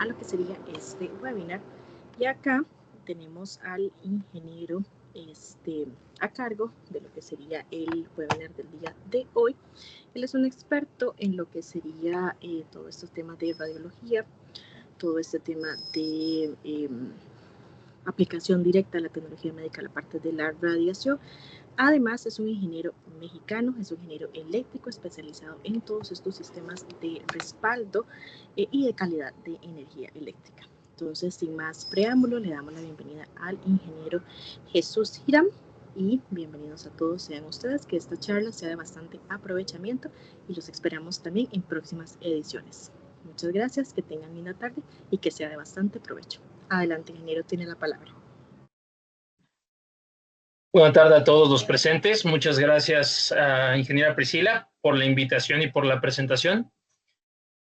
a lo que sería este webinar. Y acá tenemos al ingeniero a cargo de lo que sería el webinar del día de hoy. Él es un experto en lo que sería todos estos temas de radiología, todo este tema de aplicación directa a la tecnología médica, la parte de la radiación. Además, es un ingeniero mexicano, es un ingeniero eléctrico especializado en todos estos sistemas de respaldo y de calidad de energía eléctrica. Entonces, sin más preámbulo, le damos la bienvenida al ingeniero Jesús Hiram y bienvenidos a todos sean ustedes, que esta charla sea de bastante aprovechamiento y los esperamos también en próximas ediciones. Muchas gracias, que tengan linda tarde y que sea de bastante provecho. Adelante, ingeniero, tiene la palabra. Buenas tardes a todos los presentes. Muchas gracias a ingeniera Priscila por la invitación y por la presentación.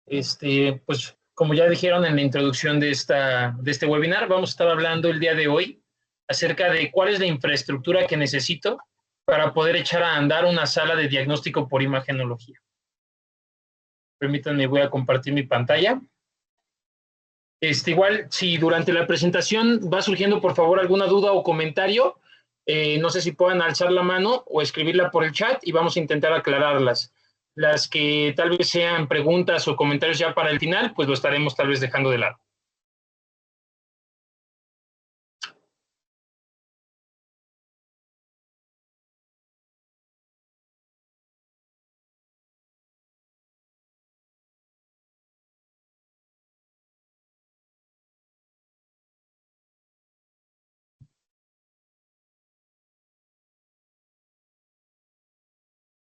Pues como ya dijeron en la introducción de este webinar, vamos a estar hablando el día de hoy acerca de cuál es la infraestructura que necesito para poder echar a andar una sala de diagnóstico por imagenología. Permítanme, voy a compartir mi pantalla. Igual, si durante la presentación va surgiendo, por favor, alguna duda o comentario, no sé si puedan alzar la mano o escribirla por el chat y vamos a intentar aclararlas. Las que tal vez sean preguntas o comentarios ya para el final, pues lo estaremos tal vez dejando de lado.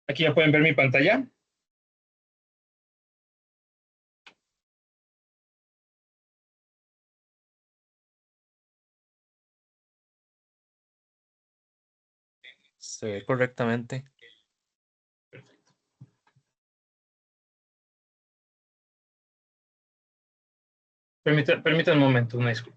Aquí ya pueden ver mi pantalla. Se ve correctamente. Perfecto. Permítanme un momento, una disculpa.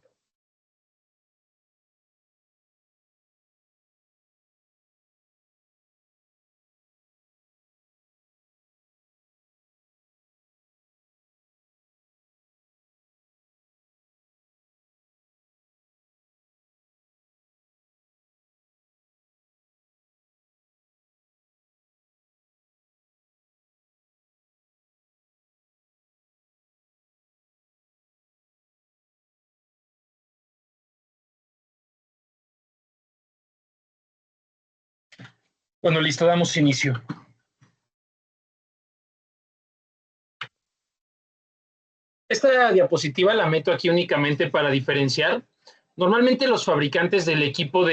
Bueno, listo, damos inicio. Esta diapositiva la meto aquí únicamente para diferenciar. Normalmente los fabricantes del equipo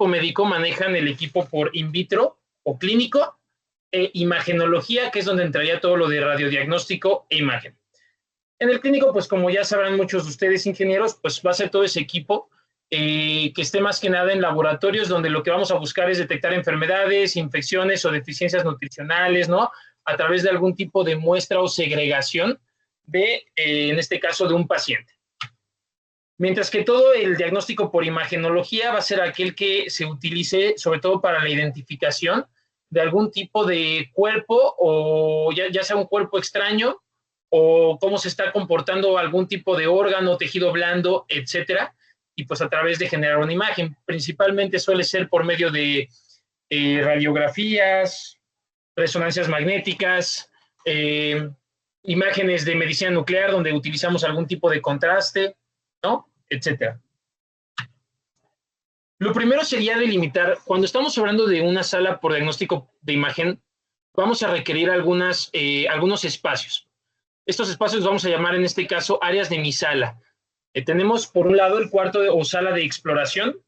médico manejan el equipo por in vitro o clínico e imagenología, que es donde entraría todo lo de radiodiagnóstico e imagen. En el clínico, pues como ya sabrán muchos de ustedes ingenieros, pues va a ser todo ese equipo que esté más que nada en laboratorios donde lo que vamos a buscar es detectar enfermedades, infecciones o deficiencias nutricionales, ¿no? A través de algún tipo de muestra o segregación en este caso, de un paciente. Mientras que todo el diagnóstico por imagenología va a ser aquel que se utilice sobre todo para la identificación de algún tipo de cuerpo o ya sea un cuerpo extraño o cómo se está comportando algún tipo de órgano, tejido blando, etcétera, y pues a través de generar una imagen. Principalmente suele ser por medio de radiografías, resonancias magnéticas, imágenes de medicina nuclear donde utilizamos algún tipo de contraste, ¿no? Etcétera. Lo primero sería delimitar, cuando estamos hablando de una sala por diagnóstico de imagen, vamos a requerir algunos espacios. Estos espacios los vamos a llamar en este caso áreas de mi sala. Tenemos por un lado el cuarto o sala de exploración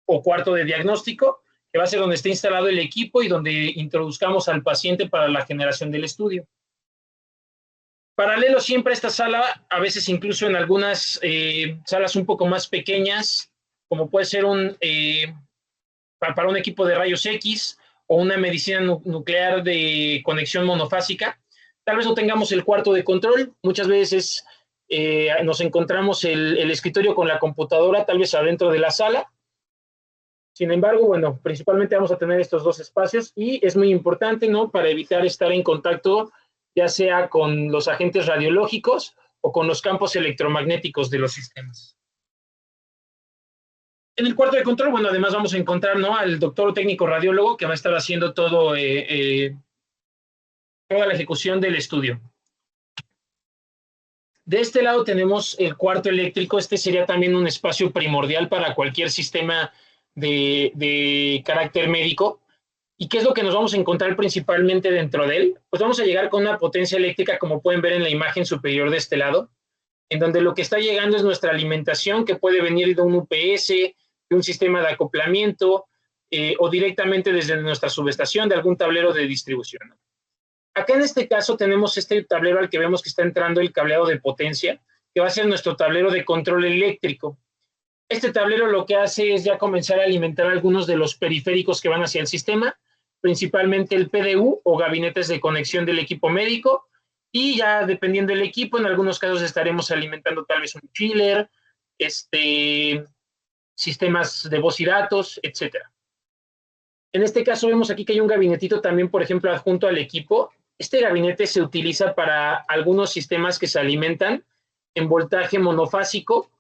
o cuarto de diagnóstico, que va a ser donde está instalado el equipo y donde introduzcamos al paciente para la generación del estudio. Paralelo siempre a esta sala, a veces incluso en algunas salas un poco más pequeñas, como puede ser para un equipo de rayos X o una medicina nuclear de conexión monofásica, tal vez no tengamos el cuarto de control, muchas veces nos encontramos el escritorio con la computadora tal vez adentro de la sala. Sin embargo, bueno, principalmente vamos a tener estos dos espacios y es muy importante, ¿no? Para evitar estar en contacto ya sea con los agentes radiológicos o con los campos electromagnéticos de los sistemas. En el cuarto de control, bueno, además vamos a encontrar, ¿no?, al doctor o técnico radiólogo que va a estar haciendo toda la ejecución del estudio. De este lado tenemos el cuarto eléctrico. Este sería también un espacio primordial para cualquier sistema de carácter médico. ¿Y qué es lo que nos vamos a encontrar principalmente dentro de él? Pues vamos a llegar con una potencia eléctrica, como pueden ver en la imagen superior de este lado, en donde lo que está llegando es nuestra alimentación, que puede venir de un UPS, de un sistema de acoplamiento, o directamente desde nuestra subestación, de algún tablero de distribución. Acá en este caso tenemos este tablero al que vemos que está entrando el cableado de potencia, que va a ser nuestro tablero de control eléctrico. Este tablero lo que hace es ya comenzar a alimentar algunos de los periféricos que van hacia el sistema, principalmente el PDU o gabinetes de conexión del equipo médico, y ya dependiendo del equipo, en algunos casos estaremos alimentando tal vez un chiller, sistemas de voz y datos, etcétera. En este caso vemos aquí que hay un gabinetito también, por ejemplo, adjunto al equipo. Este gabinete se utiliza para algunos sistemas que se alimentan en voltaje monofásico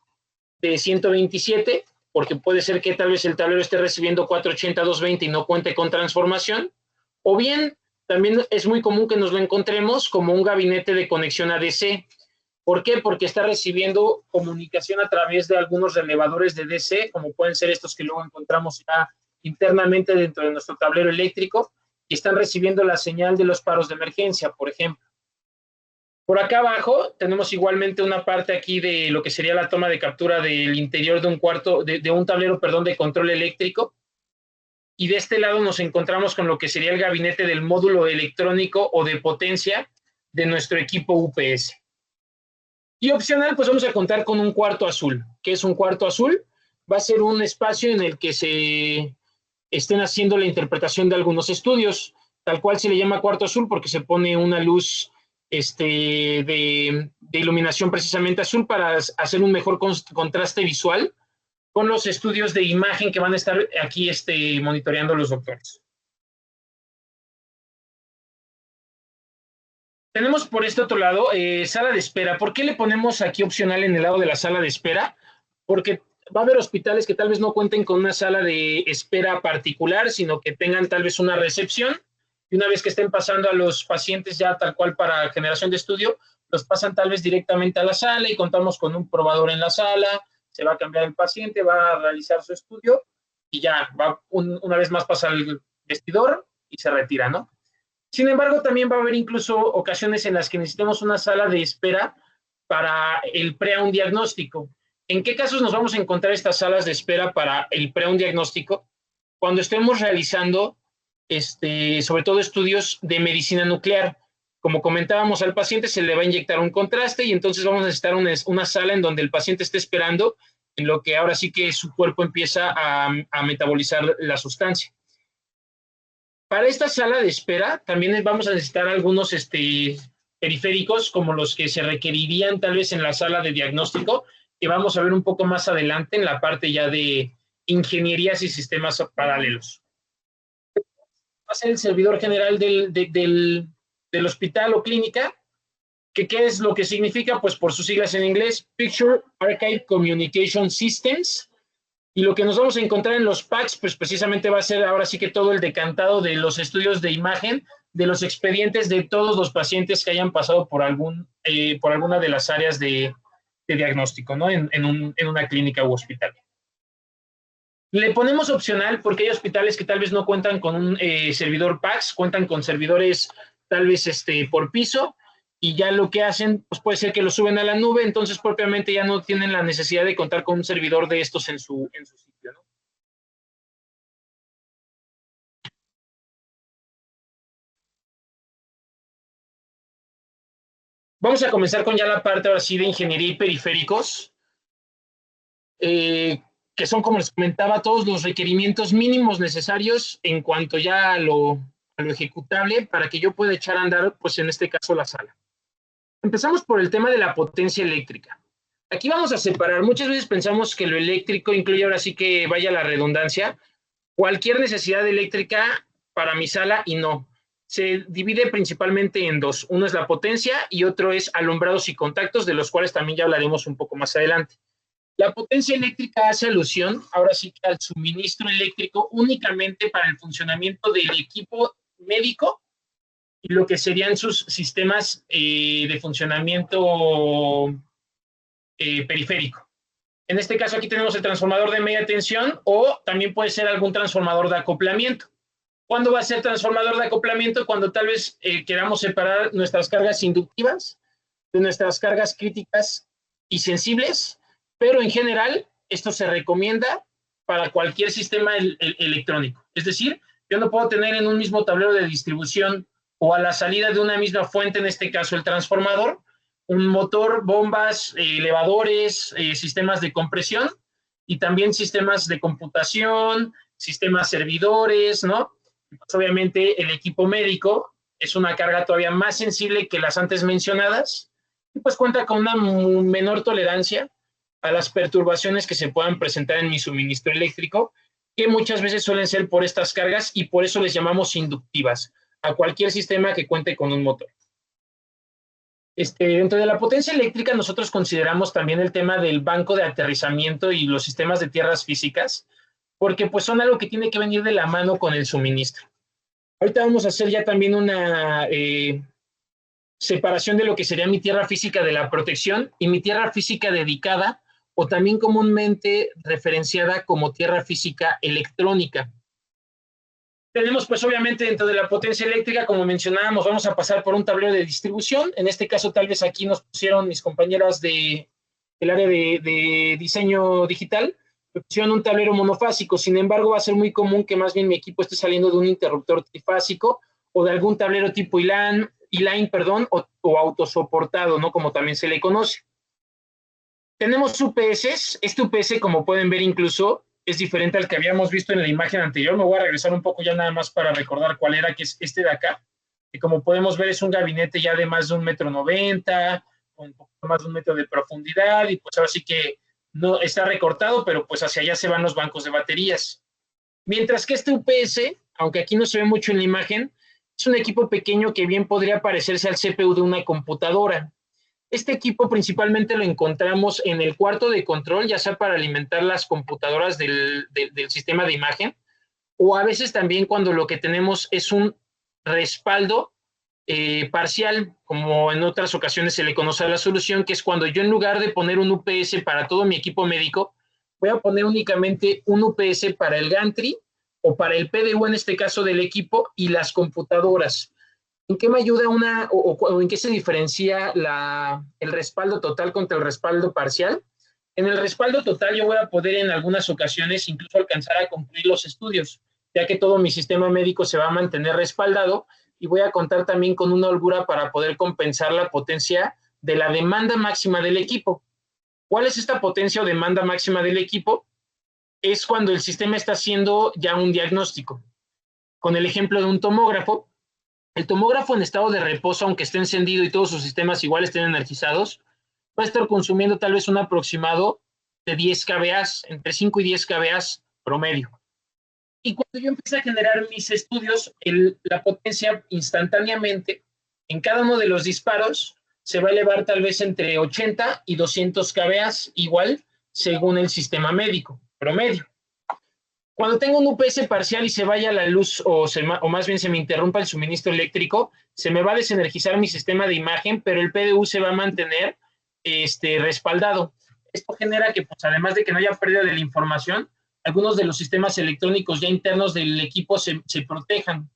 de 127, porque puede ser que tal vez el tablero esté recibiendo 480, 220 y no cuente con transformación, o bien también es muy común que nos lo encontremos como un gabinete de conexión ADC. ¿Por qué? Porque está recibiendo comunicación a través de algunos relevadores de DC, como pueden ser estos que luego encontramos ya internamente dentro de nuestro tablero eléctrico, y están recibiendo la señal de los paros de emergencia, por ejemplo. Por acá abajo tenemos igualmente una parte aquí de lo que sería la toma de captura del interior de un tablero, de control eléctrico. Y de este lado nos encontramos con lo que sería el gabinete del módulo electrónico o de potencia de nuestro equipo UPS. Y opcional, pues vamos a contar con un cuarto azul. ¿Qué es un cuarto azul? Va a ser un espacio en el que se estén haciendo la interpretación de algunos estudios. Tal cual se le llama cuarto azul porque se pone una luz de iluminación precisamente azul para hacer un mejor contraste visual con los estudios de imagen que van a estar aquí monitoreando los doctores. Tenemos por este otro lado sala de espera. ¿Por qué le ponemos aquí opcional en el lado de la sala de espera? Porque va a haber hospitales que tal vez no cuenten con una sala de espera particular, sino que tengan tal vez una recepción, y una vez que estén pasando a los pacientes ya tal cual para generación de estudio, los pasan tal vez directamente a la sala y contamos con un probador en la sala, se va a cambiar el paciente, va a realizar su estudio y ya, una vez más pasa al vestidor y se retira, ¿no? Sin embargo, también va a haber incluso ocasiones en las que necesitemos una sala de espera para el pre a un diagnóstico. ¿En qué casos nos vamos a encontrar estas salas de espera para el pre a un diagnóstico? Cuando estemos realizando sobre todo estudios de medicina nuclear. Como comentábamos, al paciente se le va a inyectar un contraste y entonces vamos a necesitar una sala en donde el paciente esté esperando, en lo que ahora sí que su cuerpo empieza a metabolizar la sustancia. Para esta sala de espera también vamos a necesitar algunos periféricos como los que se requerirían tal vez en la sala de diagnóstico, que vamos a ver un poco más adelante en la parte ya de ingenierías y sistemas paralelos. Va a ser el servidor general del hospital o clínica, que ¿qué es lo que significa? Pues por sus siglas en inglés, Picture Archive Communication Systems, y lo que nos vamos a encontrar en los PACS, pues precisamente va a ser ahora sí que todo el decantado de los estudios de imagen, de los expedientes de todos los pacientes que hayan pasado por alguna de las áreas de diagnóstico, ¿no? En una clínica u hospital. Le ponemos opcional porque hay hospitales que tal vez no cuentan con un servidor PACS, cuentan con servidores tal vez por piso, y ya lo que hacen pues puede ser que lo suben a la nube, entonces propiamente ya no tienen la necesidad de contar con un servidor de estos en su sitio, ¿no? Vamos a comenzar con ya la parte ahora sí de ingeniería y periféricos, que son, como les comentaba, todos los requerimientos mínimos necesarios en cuanto ya a lo ejecutable para que yo pueda echar a andar, pues en este caso, la sala. Empezamos por el tema de la potencia eléctrica. Aquí vamos a separar. Muchas veces pensamos que lo eléctrico incluye, ahora sí que vaya la redundancia, cualquier necesidad eléctrica para mi sala, y no. se divide principalmente en dos. Uno es la potencia y otro es alumbrados y contactos, de los cuales también ya hablaremos un poco más adelante. La potencia eléctrica hace alusión, ahora sí, que al suministro eléctrico únicamente para el funcionamiento del equipo médico y lo que serían sus sistemas de funcionamiento periférico. En este caso aquí tenemos el transformador de media tensión o también puede ser algún transformador de acoplamiento. ¿Cuándo va a ser transformador de acoplamiento? Cuando tal vez queramos separar nuestras cargas inductivas de nuestras cargas críticas y sensibles, pero en general esto se recomienda para cualquier sistema electrónico. Es decir, yo no puedo tener en un mismo tablero de distribución o a la salida de una misma fuente, en este caso el transformador, un motor, bombas, elevadores, sistemas de compresión y también sistemas de computación, sistemas servidores, ¿no? Pues obviamente el equipo médico es una carga todavía más sensible que las antes mencionadas y pues cuenta con una menor tolerancia a las perturbaciones que se puedan presentar en mi suministro eléctrico, que muchas veces suelen ser por estas cargas y por eso les llamamos inductivas a cualquier sistema que cuente con un motor. Dentro de la potencia eléctrica nosotros consideramos también el tema del banco de aterrizamiento y los sistemas de tierras físicas, porque pues son algo que tiene que venir de la mano con el suministro. Ahorita vamos a hacer ya también una separación de lo que sería mi tierra física de la protección y mi tierra física dedicada o también comúnmente referenciada como tierra física electrónica. Tenemos pues obviamente dentro de la potencia eléctrica, como mencionábamos, vamos a pasar por un tablero de distribución. En este caso tal vez aquí nos pusieron mis compañeras del área de diseño digital, me pusieron un tablero monofásico. Sin embargo, va a ser muy común que más bien mi equipo esté saliendo de un interruptor trifásico o de algún tablero tipo E-line, o autosoportado, ¿no? Como también se le conoce. Tenemos UPS. Este UPS, como pueden ver, incluso es diferente al que habíamos visto en la imagen anterior. Me voy a regresar un poco ya nada más para recordar cuál era, que es este de acá. Que como podemos ver es un gabinete ya de más de 1,90 m, con un poco más de 1 metro de profundidad y pues ahora sí que no está recortado, pero pues hacia allá se van los bancos de baterías. Mientras que este UPS, aunque aquí no se ve mucho en la imagen, es un equipo pequeño que bien podría parecerse al CPU de una computadora. Este equipo principalmente lo encontramos en el cuarto de control, ya sea para alimentar las computadoras del sistema de imagen, o a veces también cuando lo que tenemos es un respaldo parcial, como en otras ocasiones se le conoce a la solución, que es cuando yo en lugar de poner un UPS para todo mi equipo médico, voy a poner únicamente un UPS para el gantry o para el PDU, en este caso del equipo, y las computadoras. ¿En qué me ayuda o en qué se diferencia el respaldo total contra el respaldo parcial? En el respaldo total yo voy a poder en algunas ocasiones incluso alcanzar a concluir los estudios, ya que todo mi sistema médico se va a mantener respaldado y voy a contar también con una holgura para poder compensar la potencia de la demanda máxima del equipo. ¿Cuál es esta potencia o demanda máxima del equipo? Es cuando el sistema está haciendo ya un diagnóstico. Con el ejemplo de un tomógrafo, el tomógrafo en estado de reposo, aunque esté encendido y todos sus sistemas igual estén energizados, va a estar consumiendo tal vez un aproximado de 10 kVA, entre 5 y 10 kVA promedio. Y cuando yo empecé a generar mis estudios, la potencia instantáneamente en cada uno de los disparos se va a elevar tal vez entre 80 y 200 kVA, igual según el sistema médico promedio. Cuando tengo un UPS parcial y se vaya la luz o más bien se me interrumpa el suministro eléctrico, se me va a desenergizar mi sistema de imagen, pero el PDU se va a mantener respaldado. Esto genera que, pues, además de que no haya pérdida de la información, algunos de los sistemas electrónicos ya internos del equipo se protejan,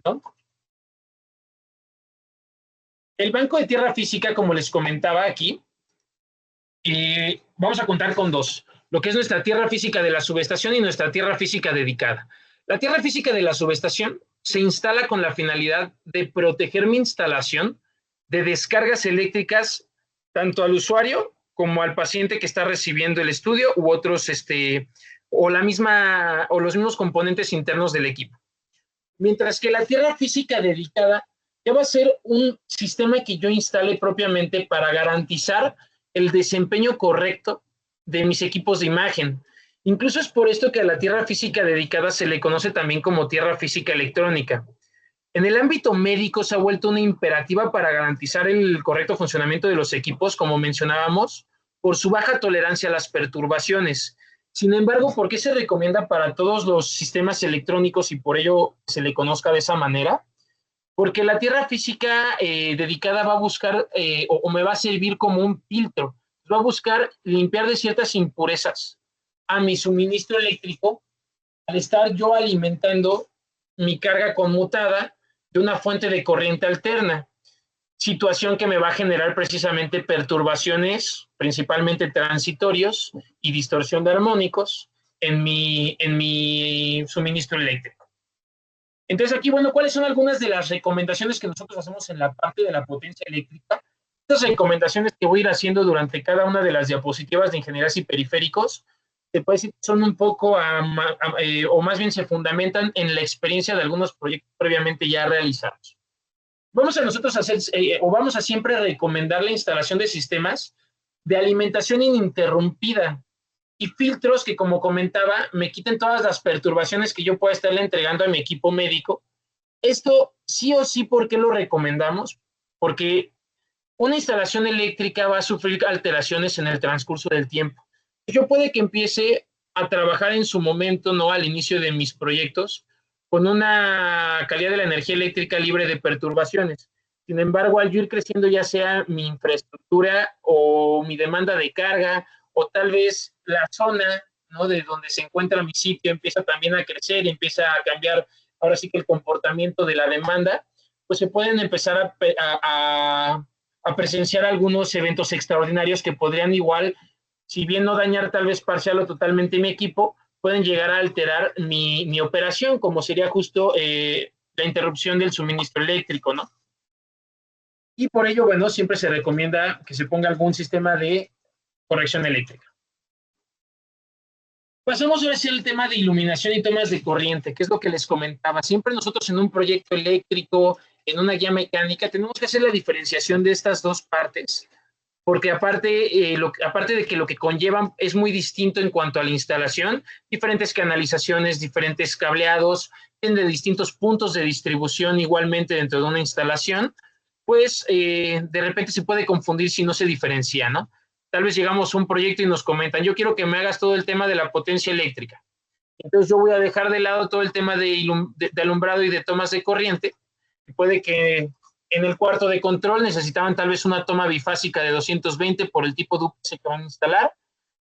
¿no? El banco de tierra física, como les comentaba aquí, vamos a contar con dos. Lo que es nuestra tierra física de la subestación y nuestra tierra física dedicada. La tierra física de la subestación se instala con la finalidad de proteger mi instalación de descargas eléctricas tanto al usuario como al paciente que está recibiendo el estudio u otros, o los mismos componentes internos del equipo. Mientras que la tierra física dedicada ya va a ser un sistema que yo instale propiamente para garantizar el desempeño correcto de mis equipos de imagen. Incluso es por esto que a la tierra física dedicada se le conoce también como tierra física electrónica. En el ámbito médico se ha vuelto una imperativa para garantizar el correcto funcionamiento de los equipos, como mencionábamos, por su baja tolerancia a las perturbaciones. Sin embargo, ¿por qué se recomienda para todos los sistemas electrónicos y por ello se le conozca de esa manera? Porque la tierra física dedicada va a buscar o me va a servir como un filtro, va a buscar limpiar de ciertas impurezas a mi suministro eléctrico al estar yo alimentando mi carga conmutada de una fuente de corriente alterna, situación que me va a generar precisamente perturbaciones, principalmente transitorios y distorsión de armónicos en mi suministro eléctrico. Entonces aquí, bueno, ¿cuáles son algunas de las recomendaciones que nosotros hacemos en la parte de la potencia eléctrica? Estas recomendaciones que voy a ir haciendo durante cada una de las diapositivas de ingenierías y periféricos, se puede decir que son un poco, o más bien se fundamentan en la experiencia de algunos proyectos previamente ya realizados. Vamos a nosotros a hacer, o vamos a siempre recomendar la instalación de sistemas de alimentación ininterrumpida y filtros que, como comentaba, me quiten todas las perturbaciones que yo pueda estarle entregando a mi equipo médico. Esto sí o sí, ¿por qué lo recomendamos? Porque una instalación eléctrica va a sufrir alteraciones en el transcurso del tiempo. Yo puede que empiece a trabajar en su momento, ¿no? Al inicio de mis proyectos, con una calidad de la energía eléctrica libre de perturbaciones. Sin embargo, al yo ir creciendo, ya sea mi infraestructura o mi demanda de carga, o tal vez la zona, ¿no? De donde se encuentra mi sitio empieza también a crecer, empieza a cambiar, ahora sí que el comportamiento de la demanda, pues se pueden empezar a presenciar algunos eventos extraordinarios que podrían igual, si bien no dañar tal vez parcial o totalmente mi equipo, pueden llegar a alterar mi operación, como sería justo la interrupción del suministro eléctrico, ¿no? Y por ello, bueno, siempre se recomienda que se ponga algún sistema de corrección eléctrica. Pasamos ahora al tema de iluminación y tomas de corriente, que es lo que les comentaba. Siempre nosotros en un proyecto eléctrico, en una guía mecánica, tenemos que hacer la diferenciación de estas dos partes, porque aparte de que lo que conllevan es muy distinto en cuanto a la instalación, diferentes canalizaciones, diferentes cableados, de distintos puntos de distribución igualmente dentro de una instalación, pues de repente se puede confundir si no se diferencia, ¿no? Tal vez llegamos a un proyecto y nos comentan, yo quiero que me hagas todo el tema de la potencia eléctrica. Entonces yo voy a dejar de lado todo el tema de alumbrado y de tomas de corriente. Y puede que en el cuarto de control necesitaban tal vez una toma bifásica de 220 por el tipo de UPS que van a instalar.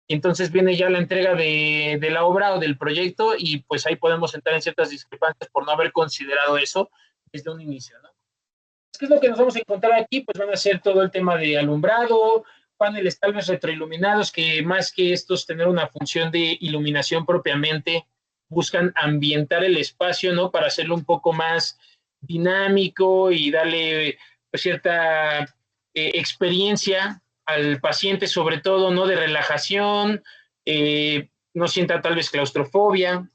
Y entonces viene ya la entrega de la obra o del proyecto y pues ahí podemos entrar en ciertas discrepancias por no haber considerado eso desde un inicio, ¿no? ¿Qué es lo que nos vamos a encontrar aquí? Pues van a ser todo el tema de alumbrado, paneles tal vez retroiluminados, que más que estos tener una función de iluminación propiamente, buscan ambientar el espacio, ¿no? Para hacerlo un poco más dinámico y darle pues, cierta experiencia al paciente, sobre todo, ¿no? De relajación, no sienta tal vez claustrofobia.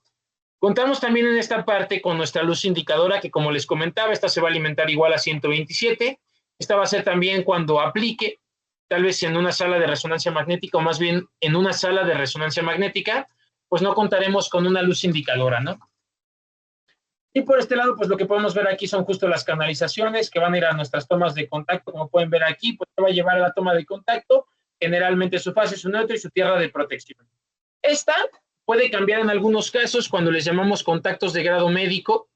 Contamos también en esta parte con nuestra luz indicadora, que como les comentaba, esta se va a alimentar igual a 127. Esta va a ser también cuando aplique, tal vez en una sala de resonancia magnética, o más bien en una sala de resonancia magnética, pues no contaremos con una luz indicadora, ¿no? Y por este lado, pues lo que podemos ver aquí son justo las canalizaciones que van a ir a nuestras tomas de contacto, como pueden ver aquí, pues va a llevar a la toma de contacto, generalmente su fase, su neutro y su tierra de protección. Esta puede cambiar en algunos casos cuando les llamamos contactos de grado médico.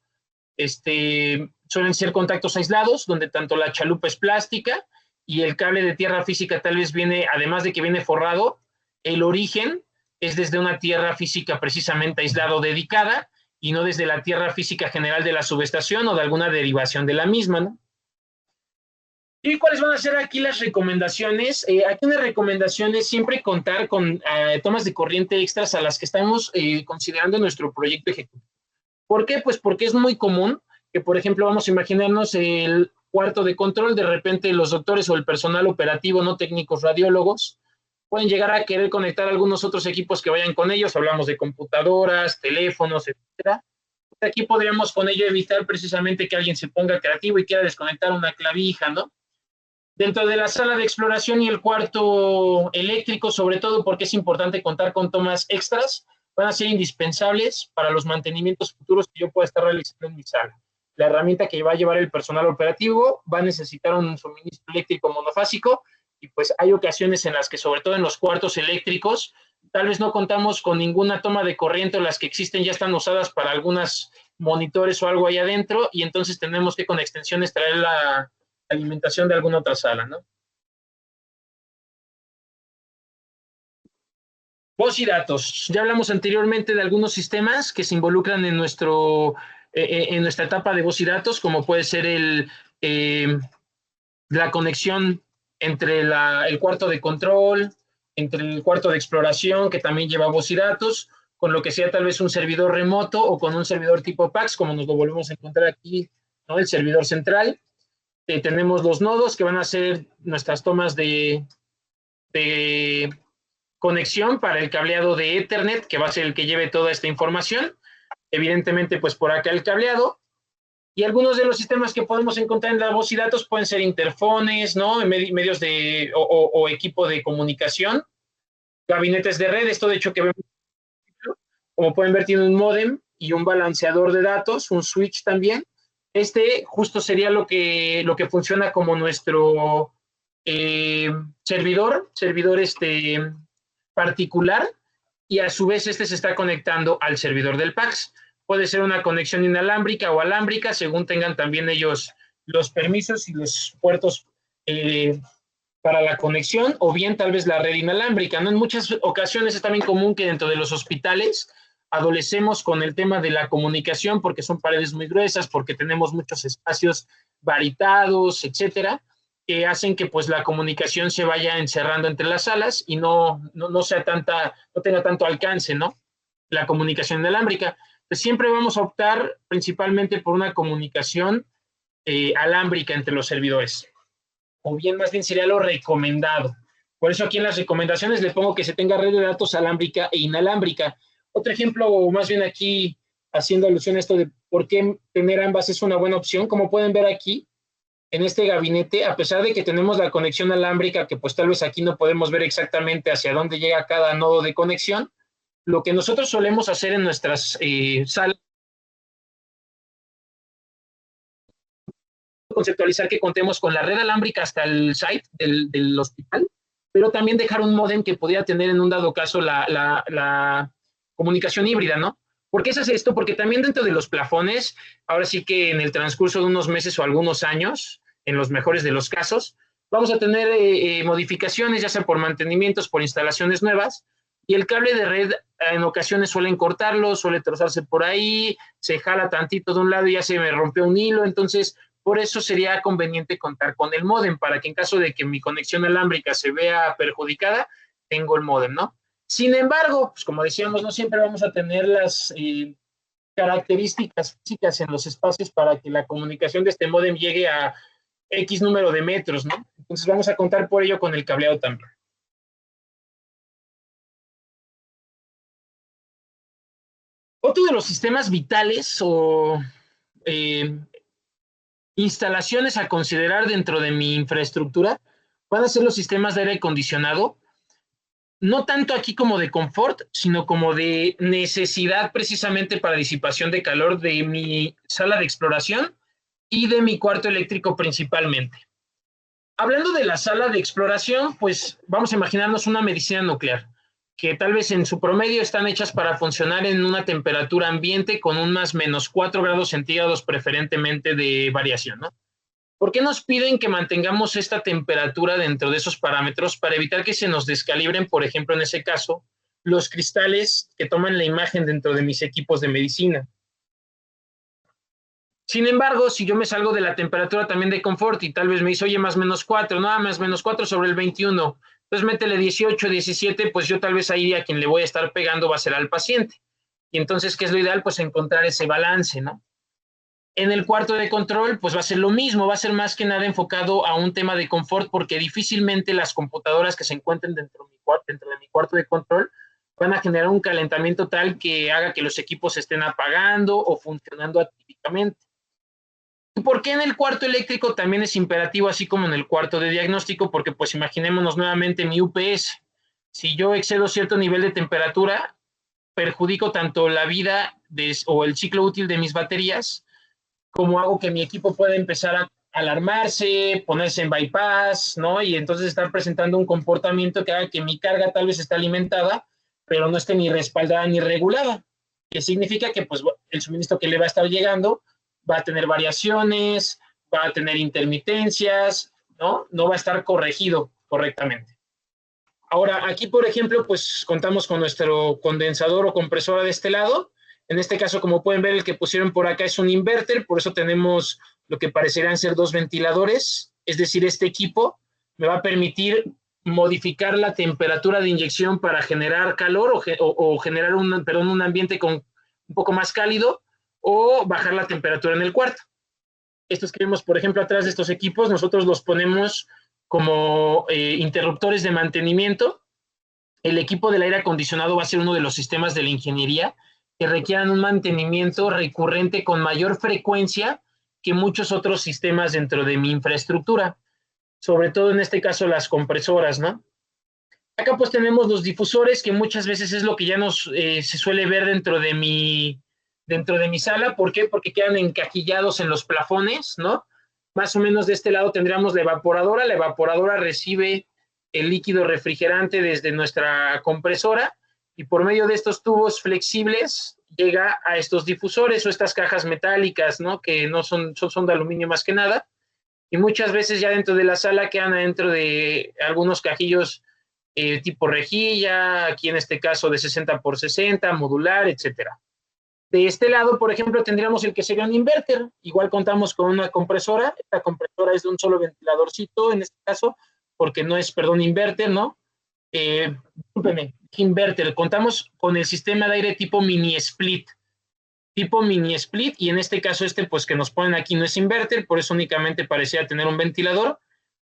Suelen ser contactos aislados, donde tanto la chalupa es plástica y el cable de tierra física tal vez viene, además de que viene forrado, el origen es desde una tierra física precisamente aislado dedicada y no desde la tierra física general de la subestación o de alguna derivación de la misma, ¿no? ¿Y cuáles van a ser aquí las recomendaciones? Aquí una recomendación es siempre contar con tomas de corriente extras a las que estamos considerando en nuestro proyecto ejecutivo. ¿Por qué? Pues porque es muy común que, por ejemplo, vamos a imaginarnos el cuarto de control, de repente los doctores o el personal operativo, no técnicos radiólogos, pueden llegar a querer conectar algunos otros equipos que vayan con ellos, hablamos de computadoras, teléfonos, etcétera. Aquí podríamos con ello evitar precisamente que alguien se ponga creativo y quiera desconectar una clavija, ¿no? Dentro de la sala de exploración y el cuarto eléctrico, sobre todo porque es importante contar con tomas extras, van a ser indispensables para los mantenimientos futuros que yo pueda estar realizando en mi sala. la herramienta que va a llevar el personal operativo va a necesitar un suministro eléctrico monofásico, y pues hay ocasiones en las que, sobre todo en los cuartos eléctricos, tal vez no contamos con ninguna toma de corriente, o las que existen ya están usadas para algunos monitores o algo ahí adentro, y entonces tenemos que con extensiones traer la alimentación de alguna otra sala, ¿no? Voz y datos. Ya hablamos anteriormente de algunos sistemas que se involucran en en nuestra etapa de voz y datos, como puede ser la conexión entre el cuarto de control, entre el cuarto de exploración, que también lleva voz y datos, con lo que sea tal vez un servidor remoto o con un servidor tipo PAX, como nos lo volvemos a encontrar aquí, ¿no? El servidor central. Tenemos los nodos que van a ser nuestras tomas de conexión para el cableado de Ethernet, que va a ser el que lleve toda esta información. Evidentemente, pues por acá el cableado. Y algunos de los sistemas que podemos encontrar en la voz y datos pueden ser interfones, ¿no? Medios o equipo de comunicación, gabinetes de red. Esto, de hecho, que vemos, como pueden ver, tiene un módem y un balanceador de datos, un switch también. Este justo sería lo que funciona como nuestro servidor particular, y a su vez este se está conectando al servidor del PAX. Puede ser una conexión inalámbrica o alámbrica, según tengan también ellos los permisos y los puertos para la conexión, o bien tal vez la red inalámbrica, ¿no? En muchas ocasiones es también común que dentro de los hospitales adolecemos con el tema de la comunicación, porque son paredes muy gruesas, porque tenemos muchos espacios varitados, etcétera, que hacen que pues la comunicación se vaya encerrando entre las salas y no tenga tanto alcance, ¿no? La comunicación inalámbrica. Pues siempre vamos a optar principalmente por una comunicación alámbrica entre los servidores, o bien más bien sería lo recomendado. Por eso aquí en las recomendaciones le pongo que se tenga red de datos alámbrica e inalámbrica. Otro ejemplo, o más bien aquí haciendo alusión a esto de por qué tener ambas es una buena opción, como pueden ver aquí, en este gabinete, a pesar de que tenemos la conexión alámbrica, que pues tal vez aquí no podemos ver exactamente hacia dónde llega cada nodo de conexión, lo que nosotros solemos hacer en nuestras salas, conceptualizar que contemos con la red alámbrica hasta el site del hospital, pero también dejar un módem que podría tener en un dado caso la comunicación híbrida, ¿no? ¿Por qué se hace esto? Porque también dentro de los plafones, ahora sí que en el transcurso de unos meses o algunos años, en los mejores de los casos, vamos a tener modificaciones, ya sea por mantenimientos, por instalaciones nuevas, y el cable de red en ocasiones suelen cortarlo, suele trozarse por ahí, se jala tantito de un lado y ya se me rompió un hilo. Entonces por eso sería conveniente contar con el módem, para que en caso de que mi conexión alámbrica se vea perjudicada, tengo el módem, ¿no? Sin embargo, pues como decíamos, no siempre vamos a tener las características físicas en los espacios para que la comunicación de este módem llegue a X número de metros, ¿no? Entonces vamos a contar por ello con el cableado también. Otro de los sistemas vitales o instalaciones a considerar dentro de mi infraestructura van a ser los sistemas de aire acondicionado, no tanto aquí como de confort, sino como de necesidad precisamente para disipación de calor de mi sala de exploración y de mi cuarto eléctrico principalmente. Hablando de la sala de exploración, pues vamos a imaginarnos una medicina nuclear, que tal vez en su promedio están hechas para funcionar en una temperatura ambiente con un más menos 4 grados centígrados preferentemente de variación, ¿no? ¿Por qué nos piden que mantengamos esta temperatura dentro de esos parámetros? Para evitar que se nos descalibren, por ejemplo, en ese caso, los cristales que toman la imagen dentro de mis equipos de medicina. Sin embargo, si yo me salgo de la temperatura también de confort y tal vez me dice, oye, más menos 4, no, más menos 4 sobre el 21, entonces métele 18, 17, pues yo tal vez ahí a quien le voy a estar pegando va a ser al paciente. Y entonces, ¿qué es lo ideal? Pues encontrar ese balance, ¿no? En el cuarto de control, pues va a ser lo mismo, va a ser más que nada enfocado a un tema de confort, porque difícilmente las computadoras que se encuentren dentro de mi cuarto de control van a generar un calentamiento tal que haga que los equipos se estén apagando o funcionando atípicamente. ¿Y por qué en el cuarto eléctrico también es imperativo, así como en el cuarto de diagnóstico? Porque pues imaginémonos nuevamente mi UPS. Si yo excedo cierto nivel de temperatura, perjudico tanto la vida o el ciclo útil de mis baterías, ¿Cómo hago que mi equipo pueda empezar a alarmarse, ponerse en bypass, ¿no? Y entonces estar presentando un comportamiento que haga que mi carga tal vez esté alimentada, pero no esté ni respaldada ni regulada, que significa que pues el suministro que le va a estar llegando va a tener variaciones, va a tener intermitencias, ¿no? No va a estar corregido correctamente. Ahora, aquí, por ejemplo, pues contamos con nuestro condensador o compresora de este lado. En este caso, como pueden ver, el que pusieron por acá es un inverter, por eso tenemos lo que parecerían ser dos ventiladores. Es decir, este equipo me va a permitir modificar la temperatura de inyección para generar calor o generar un ambiente con un poco más cálido o bajar la temperatura en el cuarto. Estos que vemos, por ejemplo, atrás de estos equipos, nosotros los ponemos como interruptores de mantenimiento. El equipo del aire acondicionado va a ser uno de los sistemas de la ingeniería que requieran un mantenimiento recurrente con mayor frecuencia que muchos otros sistemas dentro de mi infraestructura, sobre todo en este caso las compresoras, ¿no? Acá pues tenemos los difusores, que muchas veces es lo que ya se suele ver dentro de mi sala. ¿Por qué? Porque quedan encajillados en los plafones, ¿no? Más o menos de este lado tendríamos la evaporadora recibe el líquido refrigerante desde nuestra compresora y por medio de estos tubos flexibles llega a estos difusores o estas cajas metálicas, ¿no? Que no son de aluminio más que nada, y muchas veces ya dentro de la sala quedan adentro de algunos cajillos tipo rejilla, aquí en este caso de 60 por 60, modular, etcétera. De este lado, por ejemplo, tendríamos el que sería un inverter. Igual contamos con una compresora. Esta compresora es de un solo ventiladorcito, en este caso, porque no es, inverter, ¿no? Discúlpeme, inverter. Contamos con el sistema de aire tipo mini split. Y en este caso pues que nos ponen aquí no es inverter, por eso únicamente parecía tener un ventilador,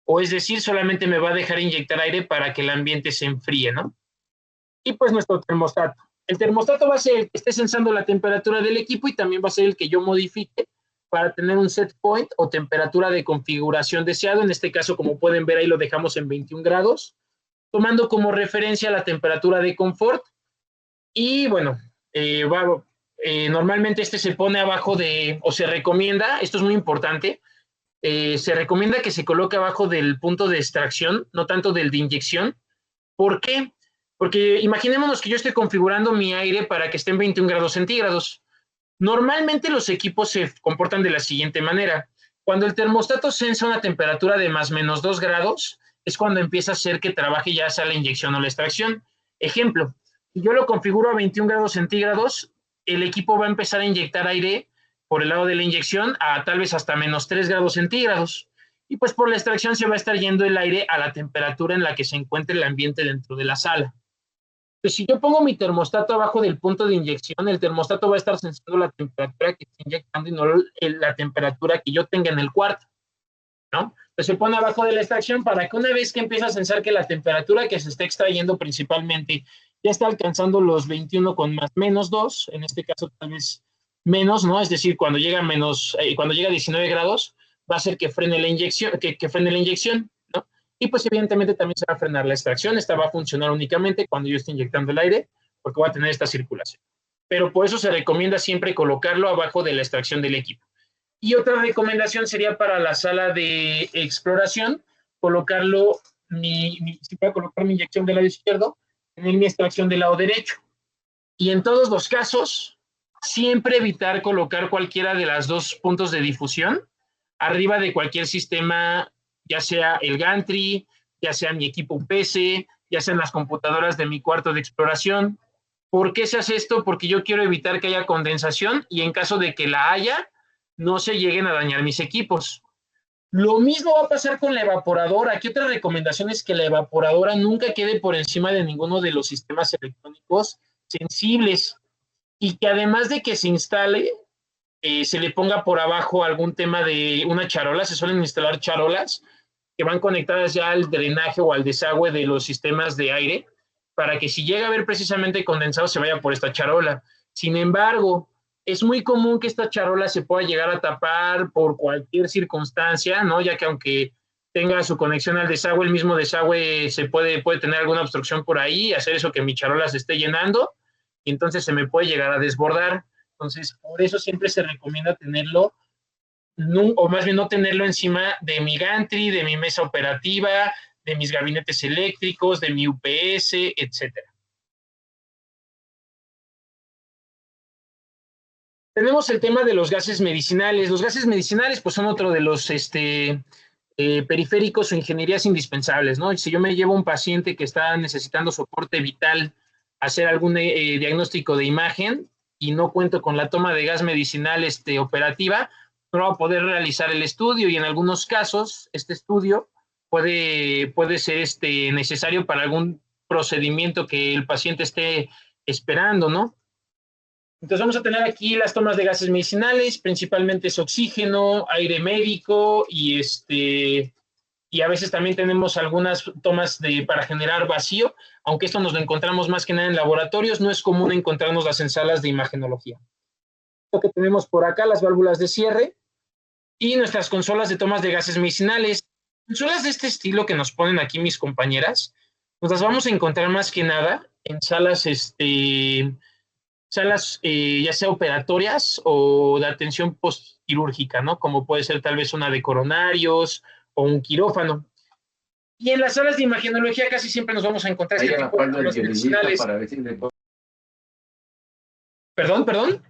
o es decir, solamente me va a dejar inyectar aire para que el ambiente se enfríe, ¿no? Y pues nuestro termostato. El termostato va a ser el que esté sensando la temperatura del equipo y también va a ser el que yo modifique para tener un set point o temperatura de configuración deseado. En este caso, como pueden ver, ahí lo dejamos en 21 grados, tomando como referencia la temperatura de confort. Y bueno, normalmente este se pone abajo o se recomienda, esto es muy importante, se recomienda que se coloque abajo del punto de extracción, no tanto del de inyección. ¿Por qué? Porque imaginémonos que yo estoy configurando mi aire para que esté en 21 grados centígrados. Normalmente los equipos se comportan de la siguiente manera. Cuando el termostato sensa una temperatura de más o menos 2 grados, es cuando empieza a hacer que trabaje ya sea la inyección o la extracción. Ejemplo, si yo lo configuro a 21 grados centígrados, el equipo va a empezar a inyectar aire por el lado de la inyección a tal vez hasta menos 3 grados centígrados. Y pues por la extracción se va a estar yendo el aire a la temperatura en la que se encuentre el ambiente dentro de la sala. Pues si yo pongo mi termostato abajo del punto de inyección, el termostato va a estar sensando la temperatura que está inyectando y no la temperatura que yo tenga en el cuarto, ¿no? Pues se pone abajo de la extracción para que una vez que empiece a sensar que la temperatura que se está extrayendo principalmente ya está alcanzando los 21 con más menos 2, en este caso tal vez menos, ¿no? Es decir, cuando llega a 19 grados, va a hacer que frene la inyección, que frene la inyección, ¿no? Y pues evidentemente también se va a frenar la extracción. Esta va a funcionar únicamente cuando yo esté inyectando el aire, porque va a tener esta circulación. Pero por eso se recomienda siempre colocarlo abajo de la extracción del equipo. Y otra recomendación sería para la sala de exploración, colocarlo, si voy a colocar mi inyección del lado izquierdo, tener mi extracción del lado derecho. Y en todos los casos, siempre evitar colocar cualquiera de las dos puntos de difusión arriba de cualquier sistema, ya sea el gantry, ya sea mi equipo UPS, ya sean las computadoras de mi cuarto de exploración. ¿Por qué se hace esto? Porque yo quiero evitar que haya condensación y en caso de que la haya, no se lleguen a dañar mis equipos. Lo mismo va a pasar con la evaporadora. Aquí otra recomendación es que la evaporadora nunca quede por encima de ninguno de los sistemas electrónicos sensibles y que además de que se instale, se le ponga por abajo algún tema de una charola. Se suelen instalar charolas que van conectadas ya al drenaje o al desagüe de los sistemas de aire para que si llega a haber precisamente condensado se vaya por esta charola. Sin embargo, es muy común que esta charola se pueda llegar a tapar por cualquier circunstancia, ¿no? Ya que aunque tenga su conexión al desagüe, el mismo desagüe puede tener alguna obstrucción por ahí y hacer eso que mi charola se esté llenando y entonces se me puede llegar a desbordar. Entonces, por eso siempre se recomienda tenerlo o más bien no tenerlo encima de mi gantry, de mi mesa operativa, de mis gabinetes eléctricos, de mi UPS, etcétera. Tenemos el tema de los gases medicinales. Los gases medicinales, pues, son otro de los periféricos o ingenierías indispensables, ¿no? Si yo me llevo a un paciente que está necesitando soporte vital, hacer algún diagnóstico de imagen y no cuento con la toma de gas medicinal operativa, no va a poder realizar el estudio, y en algunos casos este estudio puede ser necesario para algún procedimiento que el paciente esté esperando, ¿no? Entonces vamos a tener aquí las tomas de gases medicinales, principalmente es oxígeno, aire médico y a veces también tenemos algunas tomas para generar vacío, aunque esto nos lo encontramos más que nada en laboratorios, no es común encontrarnos en salas de imagenología. Lo que tenemos por acá, las válvulas de cierre y nuestras consolas de tomas de gases medicinales. Consolas de este estilo que nos ponen aquí mis compañeras, nos las vamos a encontrar más que nada en salas ya sea operatorias o de atención postquirúrgica, ¿no? Como puede ser tal vez una de coronarios o un quirófano. Y en las salas de imagenología casi siempre nos vamos a encontrar este tipo de tomas medicinales. ¿Perdón?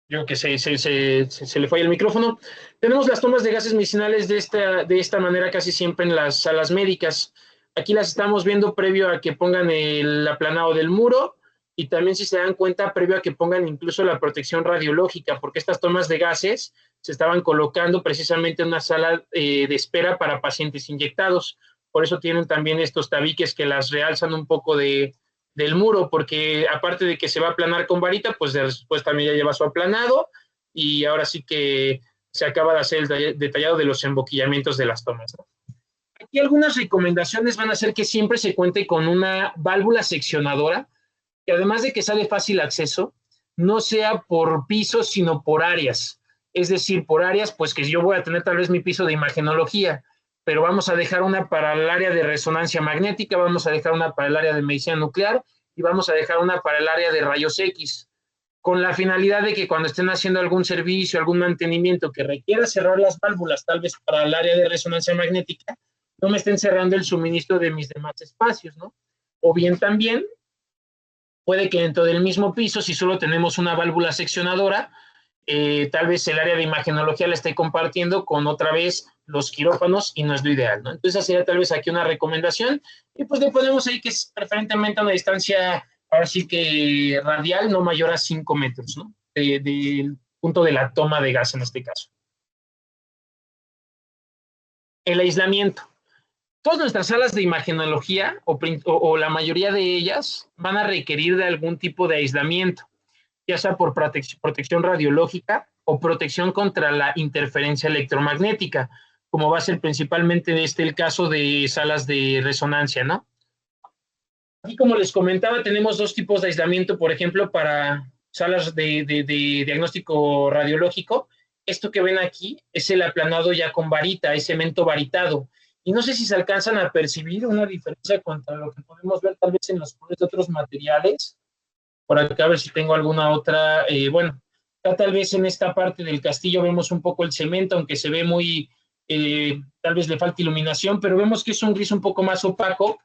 Yo que se le falla el micrófono. Tenemos las tomas de gases medicinales de esta manera casi siempre en las salas médicas. Aquí las estamos viendo previo a que pongan el aplanado del muro, y también, si se dan cuenta, previo a que pongan incluso la protección radiológica, porque estas tomas de gases se estaban colocando precisamente en una sala de espera para pacientes inyectados. Por eso tienen también estos tabiques que las realzan un poco del muro, porque aparte de que se va a aplanar con varita, pues después también ya lleva su aplanado, y ahora sí que se acaba de hacer el detallado de los emboquillamientos de las tomas, ¿no? Aquí algunas recomendaciones van a ser que siempre se cuente con una válvula seccionadora, que además de que sea de fácil acceso, no sea por pisos, sino por áreas. Es decir, por áreas, pues que yo voy a tener tal vez mi piso de imagenología, pero vamos a dejar una para el área de resonancia magnética, vamos a dejar una para el área de medicina nuclear y vamos a dejar una para el área de rayos X, con la finalidad de que cuando estén haciendo algún servicio, algún mantenimiento que requiera cerrar las válvulas, tal vez para el área de resonancia magnética, no me estén cerrando el suministro de mis demás espacios, ¿no? O bien también puede que dentro del mismo piso, si solo tenemos una válvula seccionadora, tal vez el área de imagenología la esté compartiendo con otra vez los quirófanos y no es lo ideal, ¿no? Entonces, esa sería tal vez aquí una recomendación, y pues le ponemos ahí que es preferentemente a una distancia, ahora sí que radial, no mayor a 5 metros, ¿no? Del punto de la toma de gas en este caso. El aislamiento. Todas nuestras salas de imagenología, o la mayoría de ellas, van a requerir de algún tipo de aislamiento, ya sea por protección radiológica o protección contra la interferencia electromagnética, como va a ser principalmente el caso de salas de resonancia, ¿no? Aquí, como les comentaba, tenemos dos tipos de aislamiento, por ejemplo, para salas de diagnóstico radiológico. Esto que ven aquí es el aplanado ya con varita, es cemento varitado. Y no sé si se alcanzan a percibir una diferencia contra lo que podemos ver tal vez en los colores de otros materiales. Por acá a ver si tengo alguna otra. Bueno, acá tal vez en esta parte del castillo vemos un poco el cemento, aunque se ve muy, tal vez le falta iluminación, pero vemos que es un gris un poco más opaco,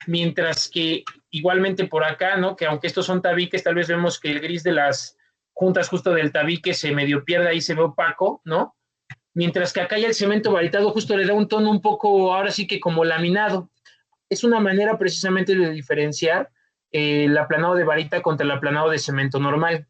mientras que igualmente por acá, ¿no? Que aunque estos son tabiques, tal vez vemos que el gris de las juntas justo del tabique se medio pierde, ahí se ve opaco, ¿no? Mientras que acá ya el cemento varitado justo le da un tono un poco, ahora sí que como laminado. Es una manera precisamente de diferenciar el aplanado de varita contra el aplanado de cemento normal.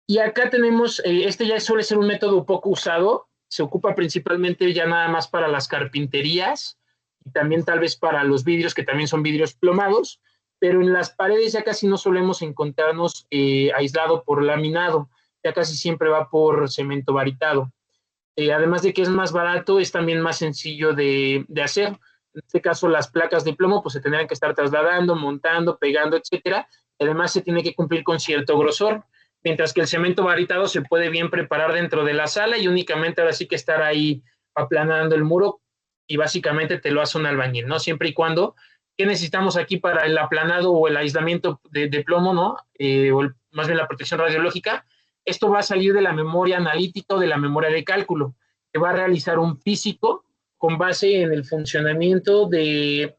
Y acá tenemos, ya suele ser un método poco usado, se ocupa principalmente ya nada más para las carpinterías y también tal vez para los vidrios, que también son vidrios plomados, pero en las paredes ya casi no solemos encontrarnos aislado por laminado, ya casi siempre va por cemento varitado. Además de que es más barato, es también más sencillo de hacer. En este caso, las placas de plomo pues se tendrán que estar trasladando, montando, pegando, etcétera. Además, se tiene que cumplir con cierto grosor, mientras que el cemento varitado se puede bien preparar dentro de la sala y únicamente ahora sí que estar ahí aplanando el muro, y básicamente te lo hace un albañil, ¿no? Siempre y cuando, ¿qué necesitamos aquí para el aplanado o el aislamiento de plomo, ¿no? Más bien la protección radiológica, Esto va a salir de la memoria analítica o de la memoria de cálculo, que va a realizar un físico con base en el funcionamiento de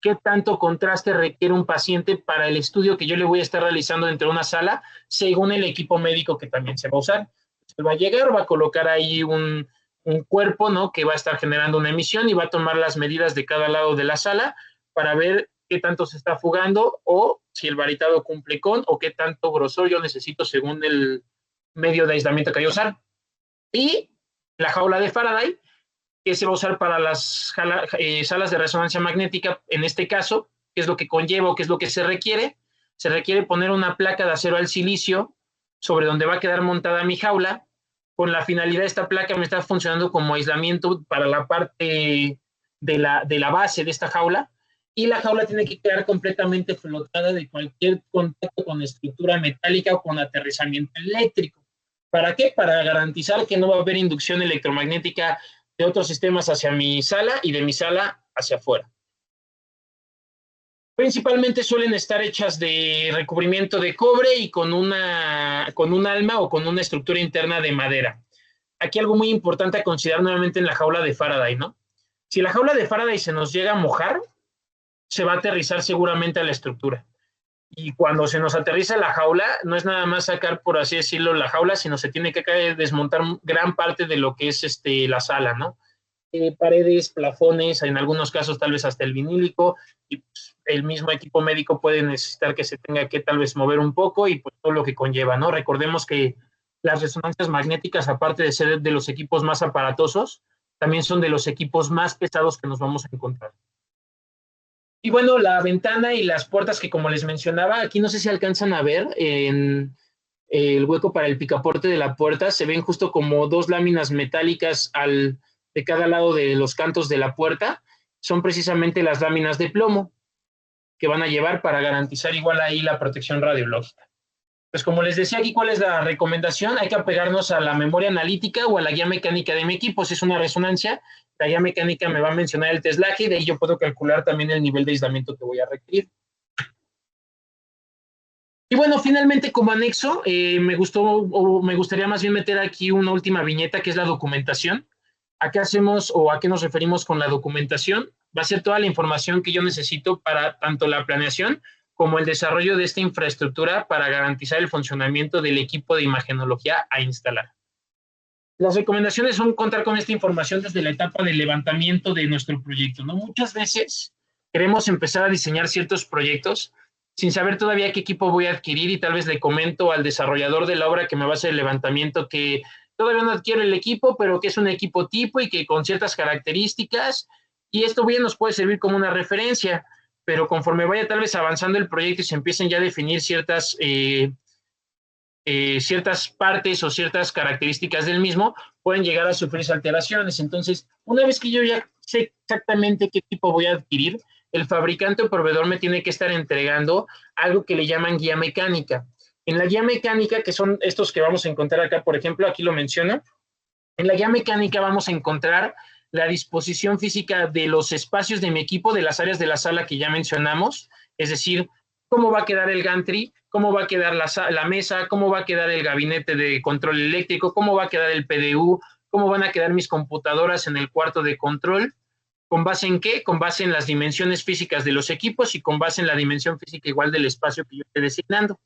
qué tanto contraste requiere un paciente para el estudio que yo le voy a estar realizando dentro de una sala, según el equipo médico que también se va a usar. Se va a llegar, va a colocar ahí un cuerpo, ¿no?, que va a estar generando una emisión y va a tomar las medidas de cada lado de la sala para ver qué tanto se está fugando o si el varitado cumple con o qué tanto grosor yo necesito según el medio de aislamiento que voy a usar. Y la jaula de Faraday, que se va a usar para las salas de resonancia magnética, en este caso, qué es lo que conlleva o qué es lo que se requiere. Se requiere poner una placa de acero al silicio sobre donde va a quedar montada mi jaula. Con la finalidad, esta placa me está funcionando como aislamiento para la parte de la base de esta jaula, y la jaula tiene que quedar completamente flotada de cualquier contacto con estructura metálica o con aterrizamiento eléctrico. ¿Para qué? Para garantizar que no va a haber inducción electromagnética de otros sistemas hacia mi sala y de mi sala hacia afuera. Principalmente suelen estar hechas de recubrimiento de cobre y con un alma o con una estructura interna de madera. Aquí algo muy importante a considerar nuevamente en la jaula de Faraday, ¿no? Si la jaula de Faraday se nos llega a mojar, se va a aterrizar seguramente a la estructura. Y cuando se nos aterriza la jaula, no es nada más sacar, por así decirlo, la jaula, sino se tiene que desmontar gran parte de lo que es la sala, ¿no? Paredes, plafones, en algunos casos tal vez hasta el vinílico, y pues, el mismo equipo médico puede necesitar que se tenga que tal vez mover un poco y pues todo lo que conlleva, ¿no? Recordemos que las resonancias magnéticas, aparte de ser de los equipos más aparatosos, también son de los equipos más pesados que nos vamos a encontrar. Y bueno, la ventana y las puertas que, como les mencionaba, aquí no sé si alcanzan a ver en el hueco para el picaporte de la puerta, se ven justo como dos láminas metálicas de cada lado de los cantos de la puerta. Son precisamente las láminas de plomo que van a llevar para garantizar igual ahí la protección radiológica. Pues como les decía aquí, ¿cuál es la recomendación? Hay que apegarnos a la memoria analítica o a la guía mecánica de mi equipo. Si es una resonancia, la guía mecánica me va a mencionar el teslaje y de ahí yo puedo calcular también el nivel de aislamiento que voy a requerir. Y bueno, finalmente como anexo, me gustaría más bien meter aquí una última viñeta que es la documentación. ¿A qué hacemos o a qué nos referimos con la documentación? Va a ser toda la información que yo necesito para tanto la planeación como el desarrollo de esta infraestructura para garantizar el funcionamiento del equipo de imagenología a instalar. Las recomendaciones son contar con esta información desde la etapa de levantamiento de nuestro proyecto, ¿no? Muchas veces queremos empezar a diseñar ciertos proyectos sin saber todavía qué equipo voy a adquirir y tal vez le comento al desarrollador de la obra que me va a hacer el levantamiento que todavía no adquiero el equipo, pero que es un equipo tipo y que con ciertas características, y esto bien nos puede servir como una referencia, pero conforme vaya tal vez avanzando el proyecto y se empiecen ya a definir ciertas partes o ciertas características del mismo, pueden llegar a sufrir alteraciones. Entonces, una vez que yo ya sé exactamente qué equipo voy a adquirir, el fabricante o proveedor me tiene que estar entregando algo que le llaman guía mecánica. En la guía mecánica, que son estos que vamos a encontrar acá, por ejemplo, aquí lo menciono, en la guía mecánica vamos a encontrar la disposición física de los espacios de mi equipo, de las áreas de la sala que ya mencionamos, es decir, cómo va a quedar el gantry, cómo va a quedar la mesa, cómo va a quedar el gabinete de control eléctrico, cómo va a quedar el PDU, cómo van a quedar mis computadoras en el cuarto de control. ¿Con base en qué? Con base en las dimensiones físicas de los equipos y con base en la dimensión física igual del espacio que yo esté designando.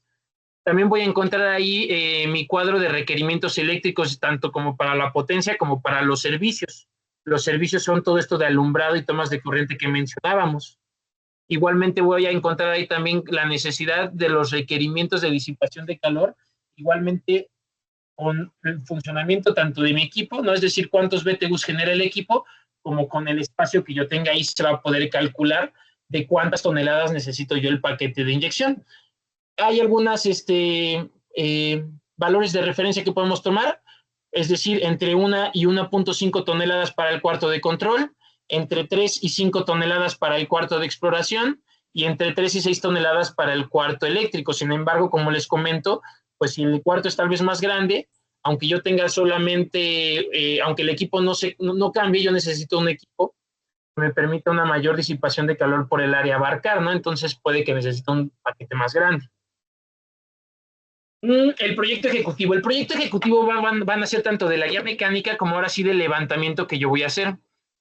También voy a encontrar ahí mi cuadro de requerimientos eléctricos, tanto como para la potencia como para los servicios. Los servicios son todo esto de alumbrado y tomas de corriente que mencionábamos. Igualmente voy a encontrar ahí también la necesidad de los requerimientos de disipación de calor, igualmente con el funcionamiento tanto de mi equipo, ¿no? Es decir, cuántos BTUs genera el equipo, como con el espacio que yo tenga ahí se va a poder calcular de cuántas toneladas necesito yo el paquete de inyección. Hay algunas valores de referencia que podemos tomar, es decir, entre 1 y 1.5 toneladas para el cuarto de control, entre 3 y 5 toneladas para el cuarto de exploración y entre 3 y 6 toneladas para el cuarto eléctrico. Sin embargo, como les comento, pues si el cuarto es tal vez más grande, aunque yo tenga solamente, aunque el equipo no cambie, yo necesito un equipo que me permita una mayor disipación de calor por el área a abarcar, ¿no? Entonces puede que necesite un paquete más grande. El proyecto ejecutivo. El proyecto ejecutivo van a ser tanto de la guía mecánica como ahora sí del levantamiento que yo voy a hacer.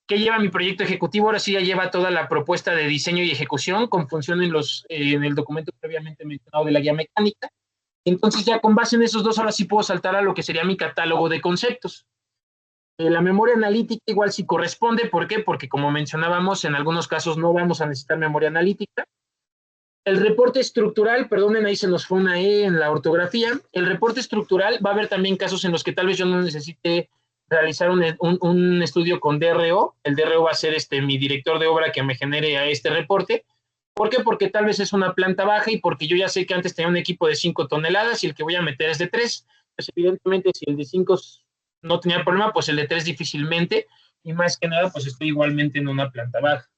¿Qué lleva mi proyecto ejecutivo? Ahora sí ya lleva toda la propuesta de diseño y ejecución con función en el documento previamente mencionado de la guía mecánica. Entonces ya con base en esos dos ahora sí puedo saltar a lo que sería mi catálogo de conceptos. La memoria analítica igual sí corresponde. ¿Por qué? Porque como mencionábamos, en algunos casos no vamos a necesitar memoria analítica. El reporte estructural, perdonen, ahí se nos fue una E en la ortografía. El reporte estructural va a haber también casos en los que tal vez yo no necesite realizar un estudio con DRO. El DRO va a ser mi director de obra que me genere a este reporte. ¿Por qué? Porque tal vez es una planta baja y porque yo ya sé que antes tenía un equipo de 5 toneladas y el que voy a meter es de 3. Pues evidentemente si el de 5 no tenía problema, pues el de 3 difícilmente. Y más que nada, pues estoy igualmente en una planta baja.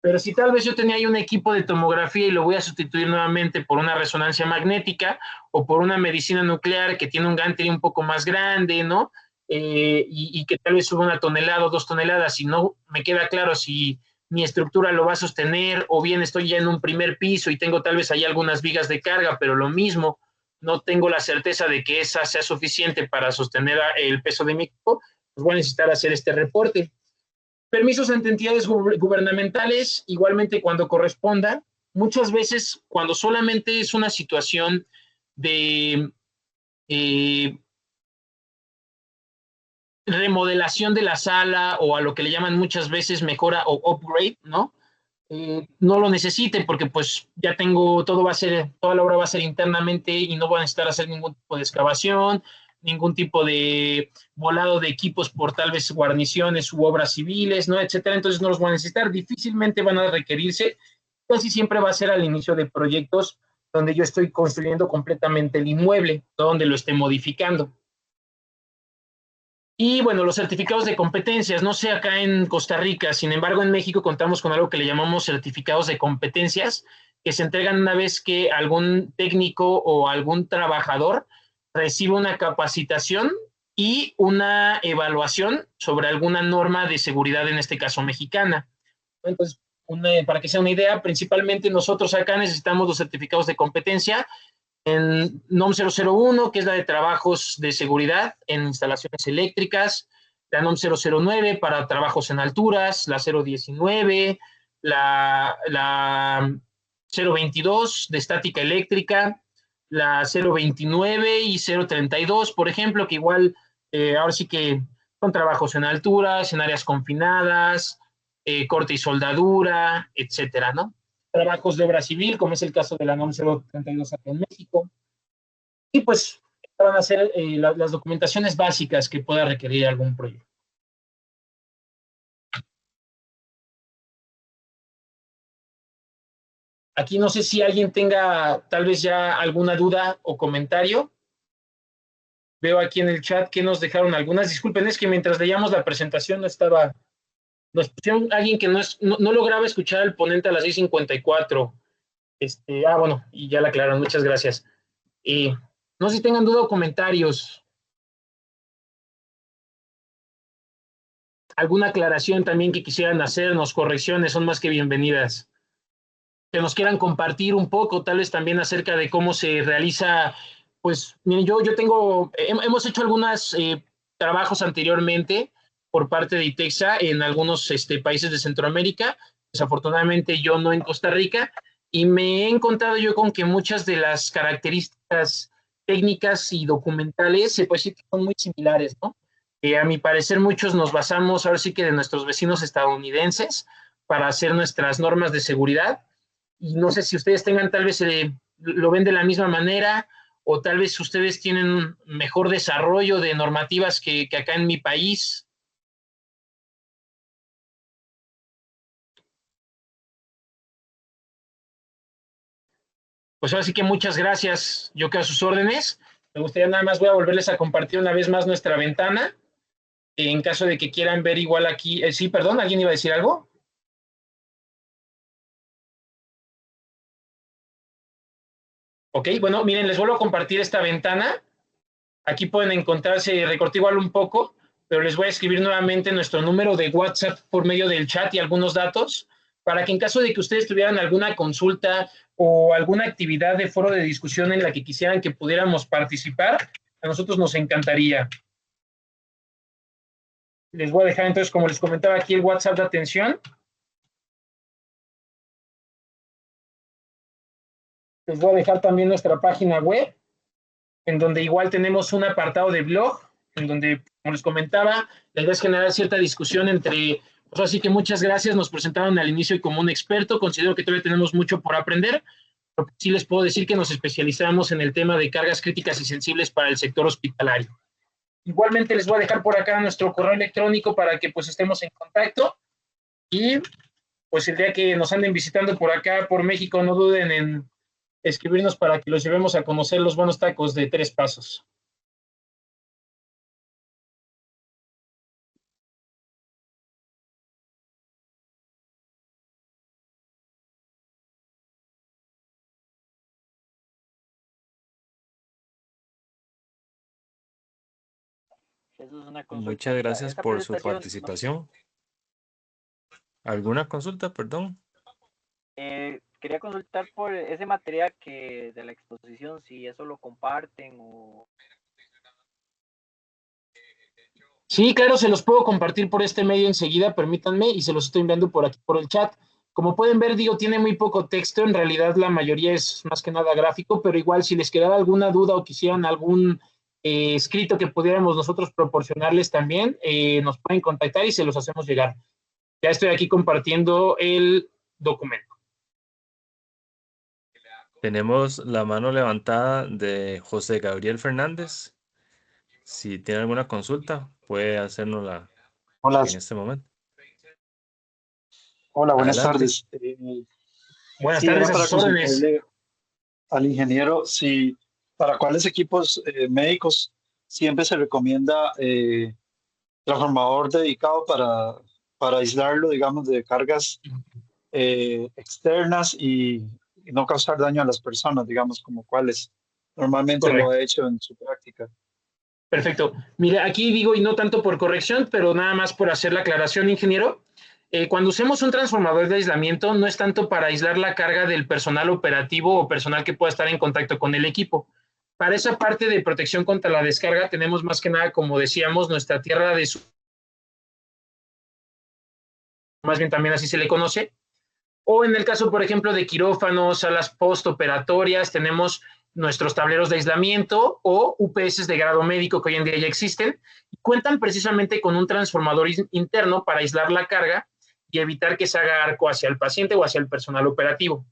Pero si tal vez yo tenía ahí un equipo de tomografía y lo voy a sustituir nuevamente por una resonancia magnética o por una medicina nuclear que tiene un gantry un poco más grande, ¿no? Y que tal vez suba 1 tonelada o 2 toneladas y no me queda claro si mi estructura lo va a sostener o bien estoy ya en un primer piso y tengo tal vez ahí algunas vigas de carga, pero lo mismo, no tengo la certeza de que esa sea suficiente para sostener el peso de mi equipo, pues voy a necesitar hacer este reporte. Permisos ante entidades gubernamentales, igualmente cuando corresponda. Muchas veces, cuando solamente es una situación de remodelación de la sala o a lo que le llaman muchas veces mejora o upgrade, ¿no? No lo necesite porque pues ya tengo, toda la obra va a ser internamente y no voy a necesitar hacer ningún tipo de excavación, ningún tipo de volado de equipos por tal vez guarniciones u obras civiles, ¿no? Etcétera. Entonces no los voy a necesitar, difícilmente van a requerirse, casi siempre va a ser al inicio de proyectos donde yo estoy construyendo completamente el inmueble, no donde lo esté modificando. Y bueno, los certificados de competencias, no sé acá en Costa Rica, sin embargo en México contamos con algo que le llamamos certificados de competencias, que se entregan una vez que algún técnico o algún trabajador recibe una capacitación y una evaluación sobre alguna norma de seguridad, en este caso mexicana. Entonces, para que sea una idea, principalmente nosotros acá necesitamos los certificados de competencia en NOM 001, que es la de trabajos de seguridad en instalaciones eléctricas, la NOM 009 para trabajos en alturas, la 019, la 022 de estática eléctrica, la 029 y 032, por ejemplo, que igual ahora sí que son trabajos en alturas, en áreas confinadas, corte y soldadura, etcétera, ¿no? Trabajos de obra civil, como es el caso de la NOM 032 acá en México. Y pues van a ser las documentaciones básicas que pueda requerir algún proyecto. Aquí no sé si alguien tenga tal vez ya alguna duda o comentario. Veo aquí en el chat que nos dejaron algunas. Disculpen, es que mientras leíamos la presentación no estaba... Nos pusieron alguien que no lograba escuchar al ponente a las 6:54. Bueno, y ya la aclararon, muchas gracias. No sé si tengan duda o comentarios. Alguna aclaración también que quisieran hacernos, correcciones, son más que bienvenidas. Que nos quieran compartir un poco, tal vez también acerca de cómo se realiza, pues, miren, yo tengo, hemos hecho algunos trabajos anteriormente por parte de ITEXA en algunos países de Centroamérica, desafortunadamente yo no en Costa Rica, y me he encontrado yo con que muchas de las características técnicas y documentales se puede decir que son muy similares, ¿no? A mi parecer muchos nos basamos ahora sí que de nuestros vecinos estadounidenses para hacer nuestras normas de seguridad, y no sé si ustedes tengan tal vez lo ven de la misma manera o tal vez ustedes tienen mejor desarrollo de normativas que acá en mi país. Pues ahora sí que muchas gracias, yo quedo a sus órdenes. Me gustaría nada más, voy a volverles a compartir una vez más nuestra ventana, en caso de que quieran ver igual aquí. Sí, perdón, ¿alguien iba a decir algo? Ok, bueno, miren, les vuelvo a compartir esta ventana. Aquí pueden encontrarse, recorté igual un poco, pero les voy a escribir nuevamente nuestro número de WhatsApp por medio del chat y algunos datos, para que en caso de que ustedes tuvieran alguna consulta o alguna actividad de foro de discusión en la que quisieran que pudiéramos participar, a nosotros nos encantaría. Les voy a dejar entonces, como les comentaba aquí, el WhatsApp de atención. Les voy a dejar también nuestra página web, en donde igual tenemos un apartado de blog, en donde, como les comentaba, la idea es generar cierta discusión entre, pues así que muchas gracias, nos presentaron al inicio como un experto, considero que todavía tenemos mucho por aprender, pero sí les puedo decir que nos especializamos en el tema de cargas críticas y sensibles para el sector hospitalario. Igualmente les voy a dejar por acá nuestro correo electrónico para que pues estemos en contacto y pues el día que nos anden visitando por acá, por México, no duden en escribirnos para que los llevemos a conocer los buenos tacos de Tres Pasos. Eso es una consulta. Muchas gracias Esta por su presentación, participación. ¿Alguna consulta, perdón? quería consultar por ese material que de la exposición, si eso lo comparten o... Sí, claro, se los puedo compartir por este medio enseguida, permítanme, y se los estoy enviando por aquí, por el chat. Como pueden ver, digo, tiene muy poco texto, en realidad la mayoría es más que nada gráfico, pero igual si les quedara alguna duda o quisieran algún escrito que pudiéramos nosotros proporcionarles también, nos pueden contactar y se los hacemos llegar. Ya estoy aquí compartiendo el documento. Tenemos la mano levantada de José Gabriel Fernández. Si tiene alguna consulta, puede hacérnosla Hola, en este momento. hola, buenas Adelante. tardes. Buenas Sí, era tardes, a para sus órdenes. consultarle al ingeniero si para cuáles equipos médicos siempre se recomienda transformador dedicado para aislarlo, digamos, de cargas externas y no causar daño a las personas, digamos, como cuáles normalmente lo Correcto. ha hecho en su práctica. Perfecto. Mire, aquí digo, y no tanto por corrección, pero nada más por hacer la aclaración, ingeniero. Cuando usemos un transformador de aislamiento, no es tanto para aislar la carga del personal operativo o personal que pueda estar en contacto con el equipo. Para esa parte de protección contra la descarga, tenemos más que nada, como decíamos, nuestra tierra de más bien también así se le conoce. O en el caso, por ejemplo, de quirófanos, salas postoperatorias, tenemos nuestros tableros de aislamiento o UPS de grado médico que hoy en día ya existen y cuentan precisamente con un transformador interno para aislar la carga y evitar que se haga arco hacia el paciente o hacia el personal operativo.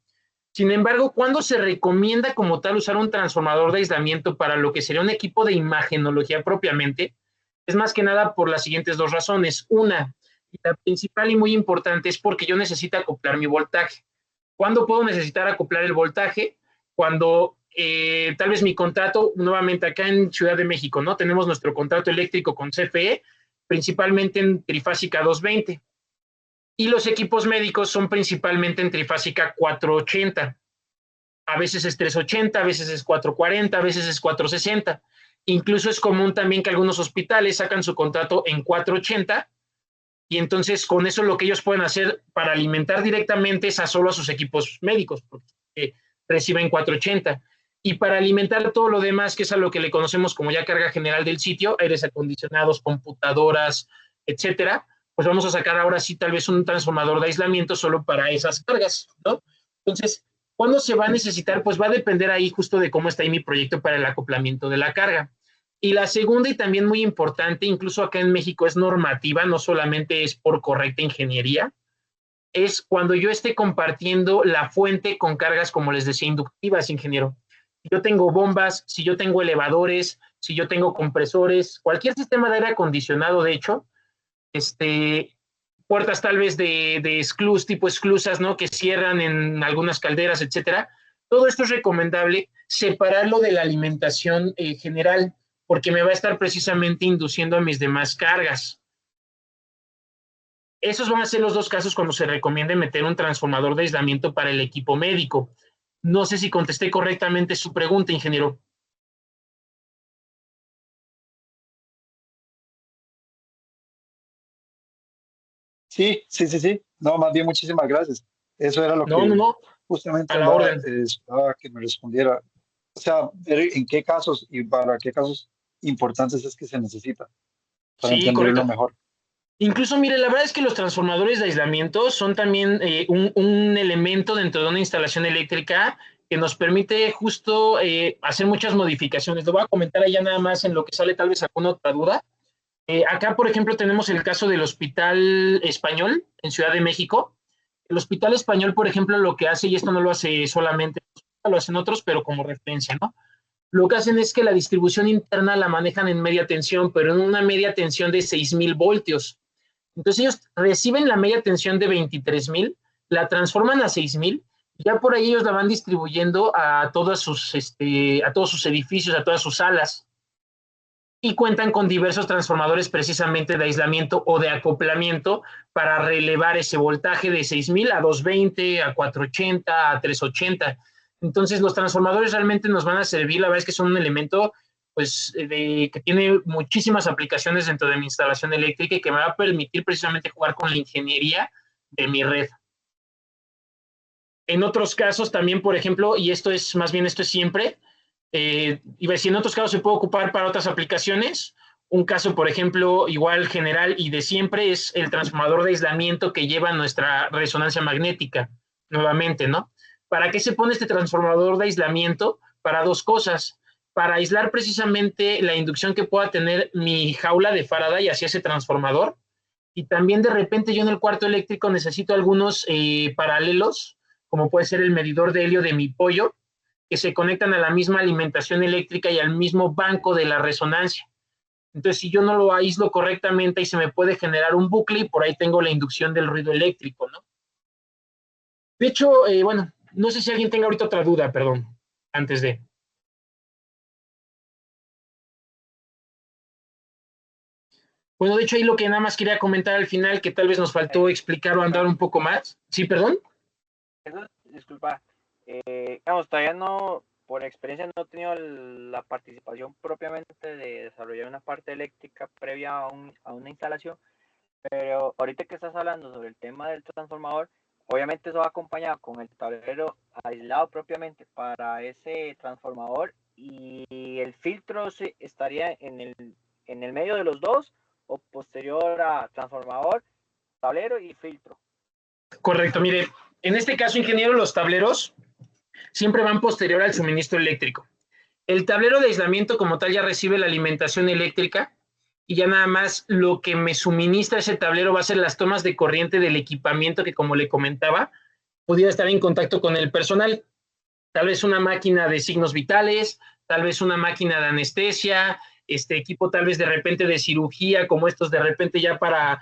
Sin embargo, ¿cuándo se recomienda como tal usar un transformador de aislamiento para lo que sería un equipo de imagenología propiamente? Es más que nada por las siguientes dos razones. Una, la principal y muy importante es porque yo necesito acoplar mi voltaje. ¿Cuándo puedo necesitar acoplar el voltaje? Cuando tal vez mi contrato, nuevamente acá en Ciudad de México, ¿no? Tenemos nuestro contrato eléctrico con CFE, principalmente en trifásica 220. Y los equipos médicos son principalmente en trifásica 480. A veces es 380, a veces es 440, a veces es 460. Incluso es común también que algunos hospitales sacan su contrato en 480 y entonces con eso lo que ellos pueden hacer para alimentar directamente es a solo a sus equipos médicos, porque reciben 480. Y para alimentar todo lo demás, que es a lo que le conocemos como ya carga general del sitio, aires acondicionados, computadoras, etcétera, pues vamos a sacar ahora sí tal vez un transformador de aislamiento solo para esas cargas, ¿no? Entonces, ¿cuándo se va a necesitar? Pues va a depender ahí justo de cómo está ahí mi proyecto para el acoplamiento de la carga. Y la segunda y también muy importante, incluso acá en México es normativa, no solamente es por correcta ingeniería, es cuando yo esté compartiendo la fuente con cargas, como les decía, inductivas, ingeniero. Si yo tengo bombas, si yo tengo elevadores, si yo tengo compresores, cualquier sistema de aire acondicionado, de hecho, puertas tal vez de esclus, tipo esclusas, ¿no? Que cierran en algunas calderas, etcétera. Todo esto es recomendable separarlo de la alimentación general, porque me va a estar precisamente induciendo a mis demás cargas. Esos van a ser los dos casos cuando se recomiende meter un transformador de aislamiento para el equipo médico. No sé si contesté correctamente su pregunta, ingeniero. Sí. No, más bien muchísimas gracias. Eso era lo No, que no, no. justamente A la orden. esperaba que me respondiera. O sea, ver en qué casos y para qué casos importantes es que se necesita, para Sí, entenderlo correcto. mejor. Incluso, mire, la verdad es que los transformadores de aislamiento son también un elemento dentro de una instalación eléctrica que nos permite justo hacer muchas modificaciones. Lo voy a comentar allá nada más en lo que sale tal vez alguna otra duda. Acá, por ejemplo, tenemos el caso del Hospital Español en Ciudad de México. El Hospital Español, por ejemplo, lo que hace, y esto no lo hace solamente, lo hacen otros, pero como referencia, ¿no? Lo que hacen es que la distribución interna la manejan en media tensión, pero en una media tensión de 6,000 voltios. Entonces ellos reciben la media tensión de 23,000, la transforman a 6,000, ya por ahí ellos la van distribuyendo a todos sus edificios, a todas sus salas, y cuentan con diversos transformadores precisamente de aislamiento o de acoplamiento para relevar ese voltaje de 6,000 a 220, a 480, a 380. Entonces los transformadores realmente nos van a servir, la verdad es que son un elemento pues, que tiene muchísimas aplicaciones dentro de mi instalación eléctrica y que me va a permitir precisamente jugar con la ingeniería de mi red. En otros casos también, por ejemplo, y esto es siempre, iba a decir, en otros casos se puede ocupar para otras aplicaciones. Un caso, por ejemplo, igual general y de siempre es el transformador de aislamiento que lleva nuestra resonancia magnética, nuevamente, ¿no? ¿Para qué se pone este transformador de aislamiento? Para dos cosas. Para aislar precisamente la inducción que pueda tener mi jaula de Faraday hacia ese transformador. Y también de repente yo en el cuarto eléctrico necesito algunos paralelos, como puede ser el medidor de helio de mi pollo, que se conectan a la misma alimentación eléctrica y al mismo banco de la resonancia. Entonces, si yo no lo aíslo correctamente, y se me puede generar un bucle y por ahí tengo la inducción del ruido eléctrico, ¿no? De hecho, bueno, no sé si alguien tenga ahorita otra duda, perdón, antes de... Bueno, de hecho, ahí lo que nada más quería comentar al final, que tal vez nos faltó explicar o andar un poco más. Sí, perdón. Disculpa, digamos, todavía no, por experiencia no he tenido la participación propiamente de desarrollar una parte eléctrica previa a una instalación, pero ahorita que estás hablando sobre el tema del transformador, obviamente eso va acompañado con el tablero aislado propiamente para ese transformador y el filtro estaría en el medio de los dos o posterior a transformador, tablero y filtro. Correcto, mire, en este caso, ingeniero, los tableros siempre van posterior al suministro eléctrico. El tablero de aislamiento como tal ya recibe la alimentación eléctrica y ya nada más lo que me suministra ese tablero va a ser las tomas de corriente del equipamiento que, como le comentaba, pudiera estar en contacto con el personal. Tal vez una máquina de signos vitales, tal vez una máquina de anestesia, equipo tal vez de repente de cirugía, como estos de repente ya para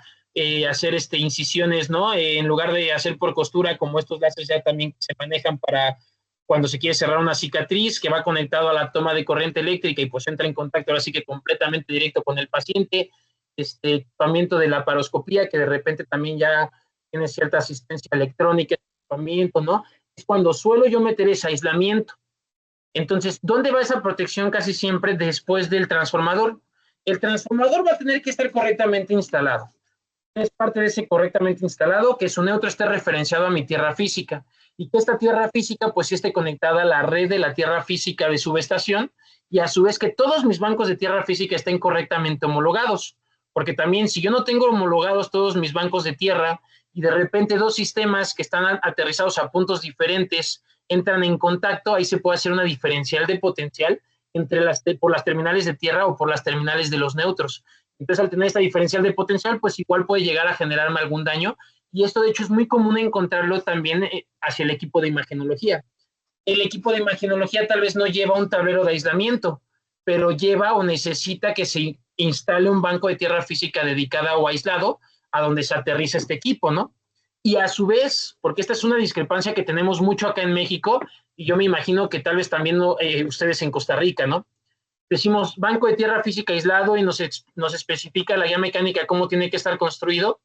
hacer incisiones, ¿no? En lugar de hacer por costura, como estos láseres ya también se manejan para cuando se quiere cerrar una cicatriz, que va conectado a la toma de corriente eléctrica y pues entra en contacto ahora sí que completamente directo con el paciente. Equipamiento de la laparoscopía, que de repente también ya tiene cierta asistencia electrónica, equipamiento, ¿no? Es cuando suelo yo meter ese aislamiento. Entonces, ¿dónde va esa protección? Casi siempre después del transformador. El transformador va a tener que estar correctamente instalado. Es parte de ese correctamente instalado, que su neutro esté referenciado a mi tierra física y que esta tierra física pues esté conectada a la red de la tierra física de subestación y a su vez que todos mis bancos de tierra física estén correctamente homologados, porque también si yo no tengo homologados todos mis bancos de tierra y de repente dos sistemas que están aterrizados a puntos diferentes entran en contacto, ahí se puede hacer una diferencial de potencial entre por las terminales de tierra o por las terminales de los neutros. Entonces, al tener esta diferencial de potencial, pues igual puede llegar a generarme algún daño. Y esto, de hecho, es muy común encontrarlo también hacia el equipo de imagenología. El equipo de imagenología tal vez no lleva un tablero de aislamiento, pero lleva o necesita que se instale un banco de tierra física dedicada o aislado a donde se aterriza este equipo, ¿no? Y a su vez, porque esta es una discrepancia que tenemos mucho acá en México, y yo me imagino que tal vez también ustedes en Costa Rica, ¿no? Decimos banco de tierra física aislado y nos especifica la guía mecánica cómo tiene que estar construido,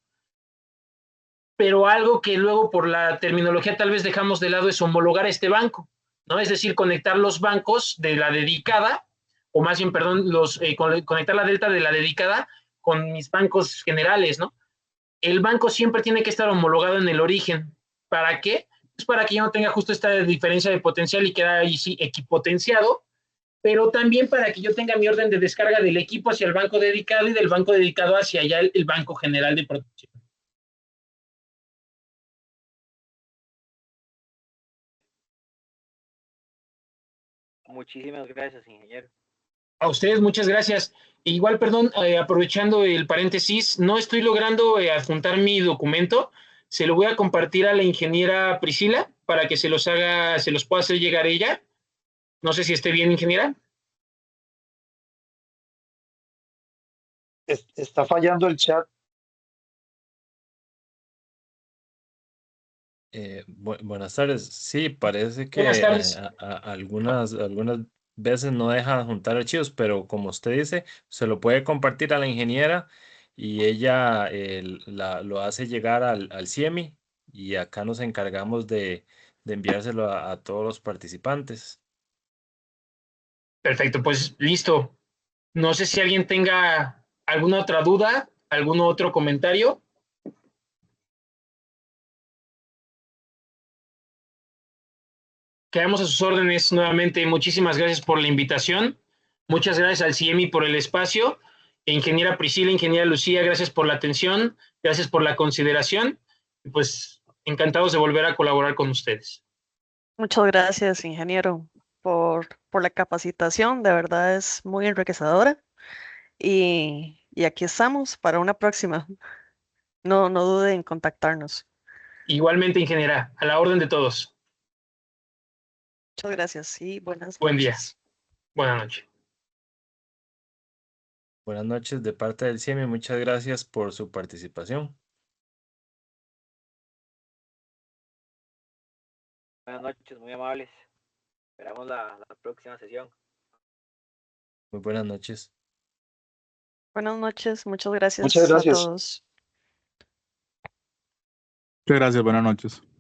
pero algo que luego por la terminología tal vez dejamos de lado es homologar este banco, ¿no? Es decir, conectar los bancos de la dedicada, o más bien, perdón, conectar la delta de la dedicada con mis bancos generales, ¿no? El banco siempre tiene que estar homologado en el origen. ¿Para qué? es para que ya no tenga justo esta diferencia de potencial y queda ahí sí equipotenciado, pero también para que yo tenga mi orden de descarga del equipo hacia el banco dedicado y del banco dedicado hacia allá el banco general de protección. Muchísimas gracias, ingeniero. A ustedes, muchas gracias. Igual, perdón, aprovechando el paréntesis, no estoy logrando adjuntar mi documento. Se lo voy a compartir a la ingeniera Priscila para que se los pueda hacer llegar ella. No sé si esté bien, ingeniera. Está fallando el chat. Buenas tardes. Sí, parece que Buenas tardes. algunas veces no deja juntar archivos, pero como usted dice, se lo puede compartir a la ingeniera y ella lo hace llegar al CIEMI y acá nos encargamos de enviárselo a todos los participantes. Perfecto, pues listo. No sé si alguien tenga alguna otra duda, algún otro comentario. Quedamos a sus órdenes nuevamente. Muchísimas gracias por la invitación. Muchas gracias al CIEMI por el espacio. Ingeniera Priscila, ingeniera Lucía, gracias por la atención, gracias por la consideración. Pues encantados de volver a colaborar con ustedes. Muchas gracias, ingeniero, por la capacitación. De verdad es muy enriquecedora. Y aquí estamos para una próxima. No dude en contactarnos. Igualmente, ingeniera, a la orden de todos. Muchas gracias y buenas Buen día. noches. Buenas noches. Buenas noches de parte del CIEMI. Muchas gracias por su participación. Buenas noches, muy amables. Esperamos la próxima sesión. Muy buenas noches. Buenas noches, muchas gracias Muchas a gracias. todos. Muchas gracias, buenas noches.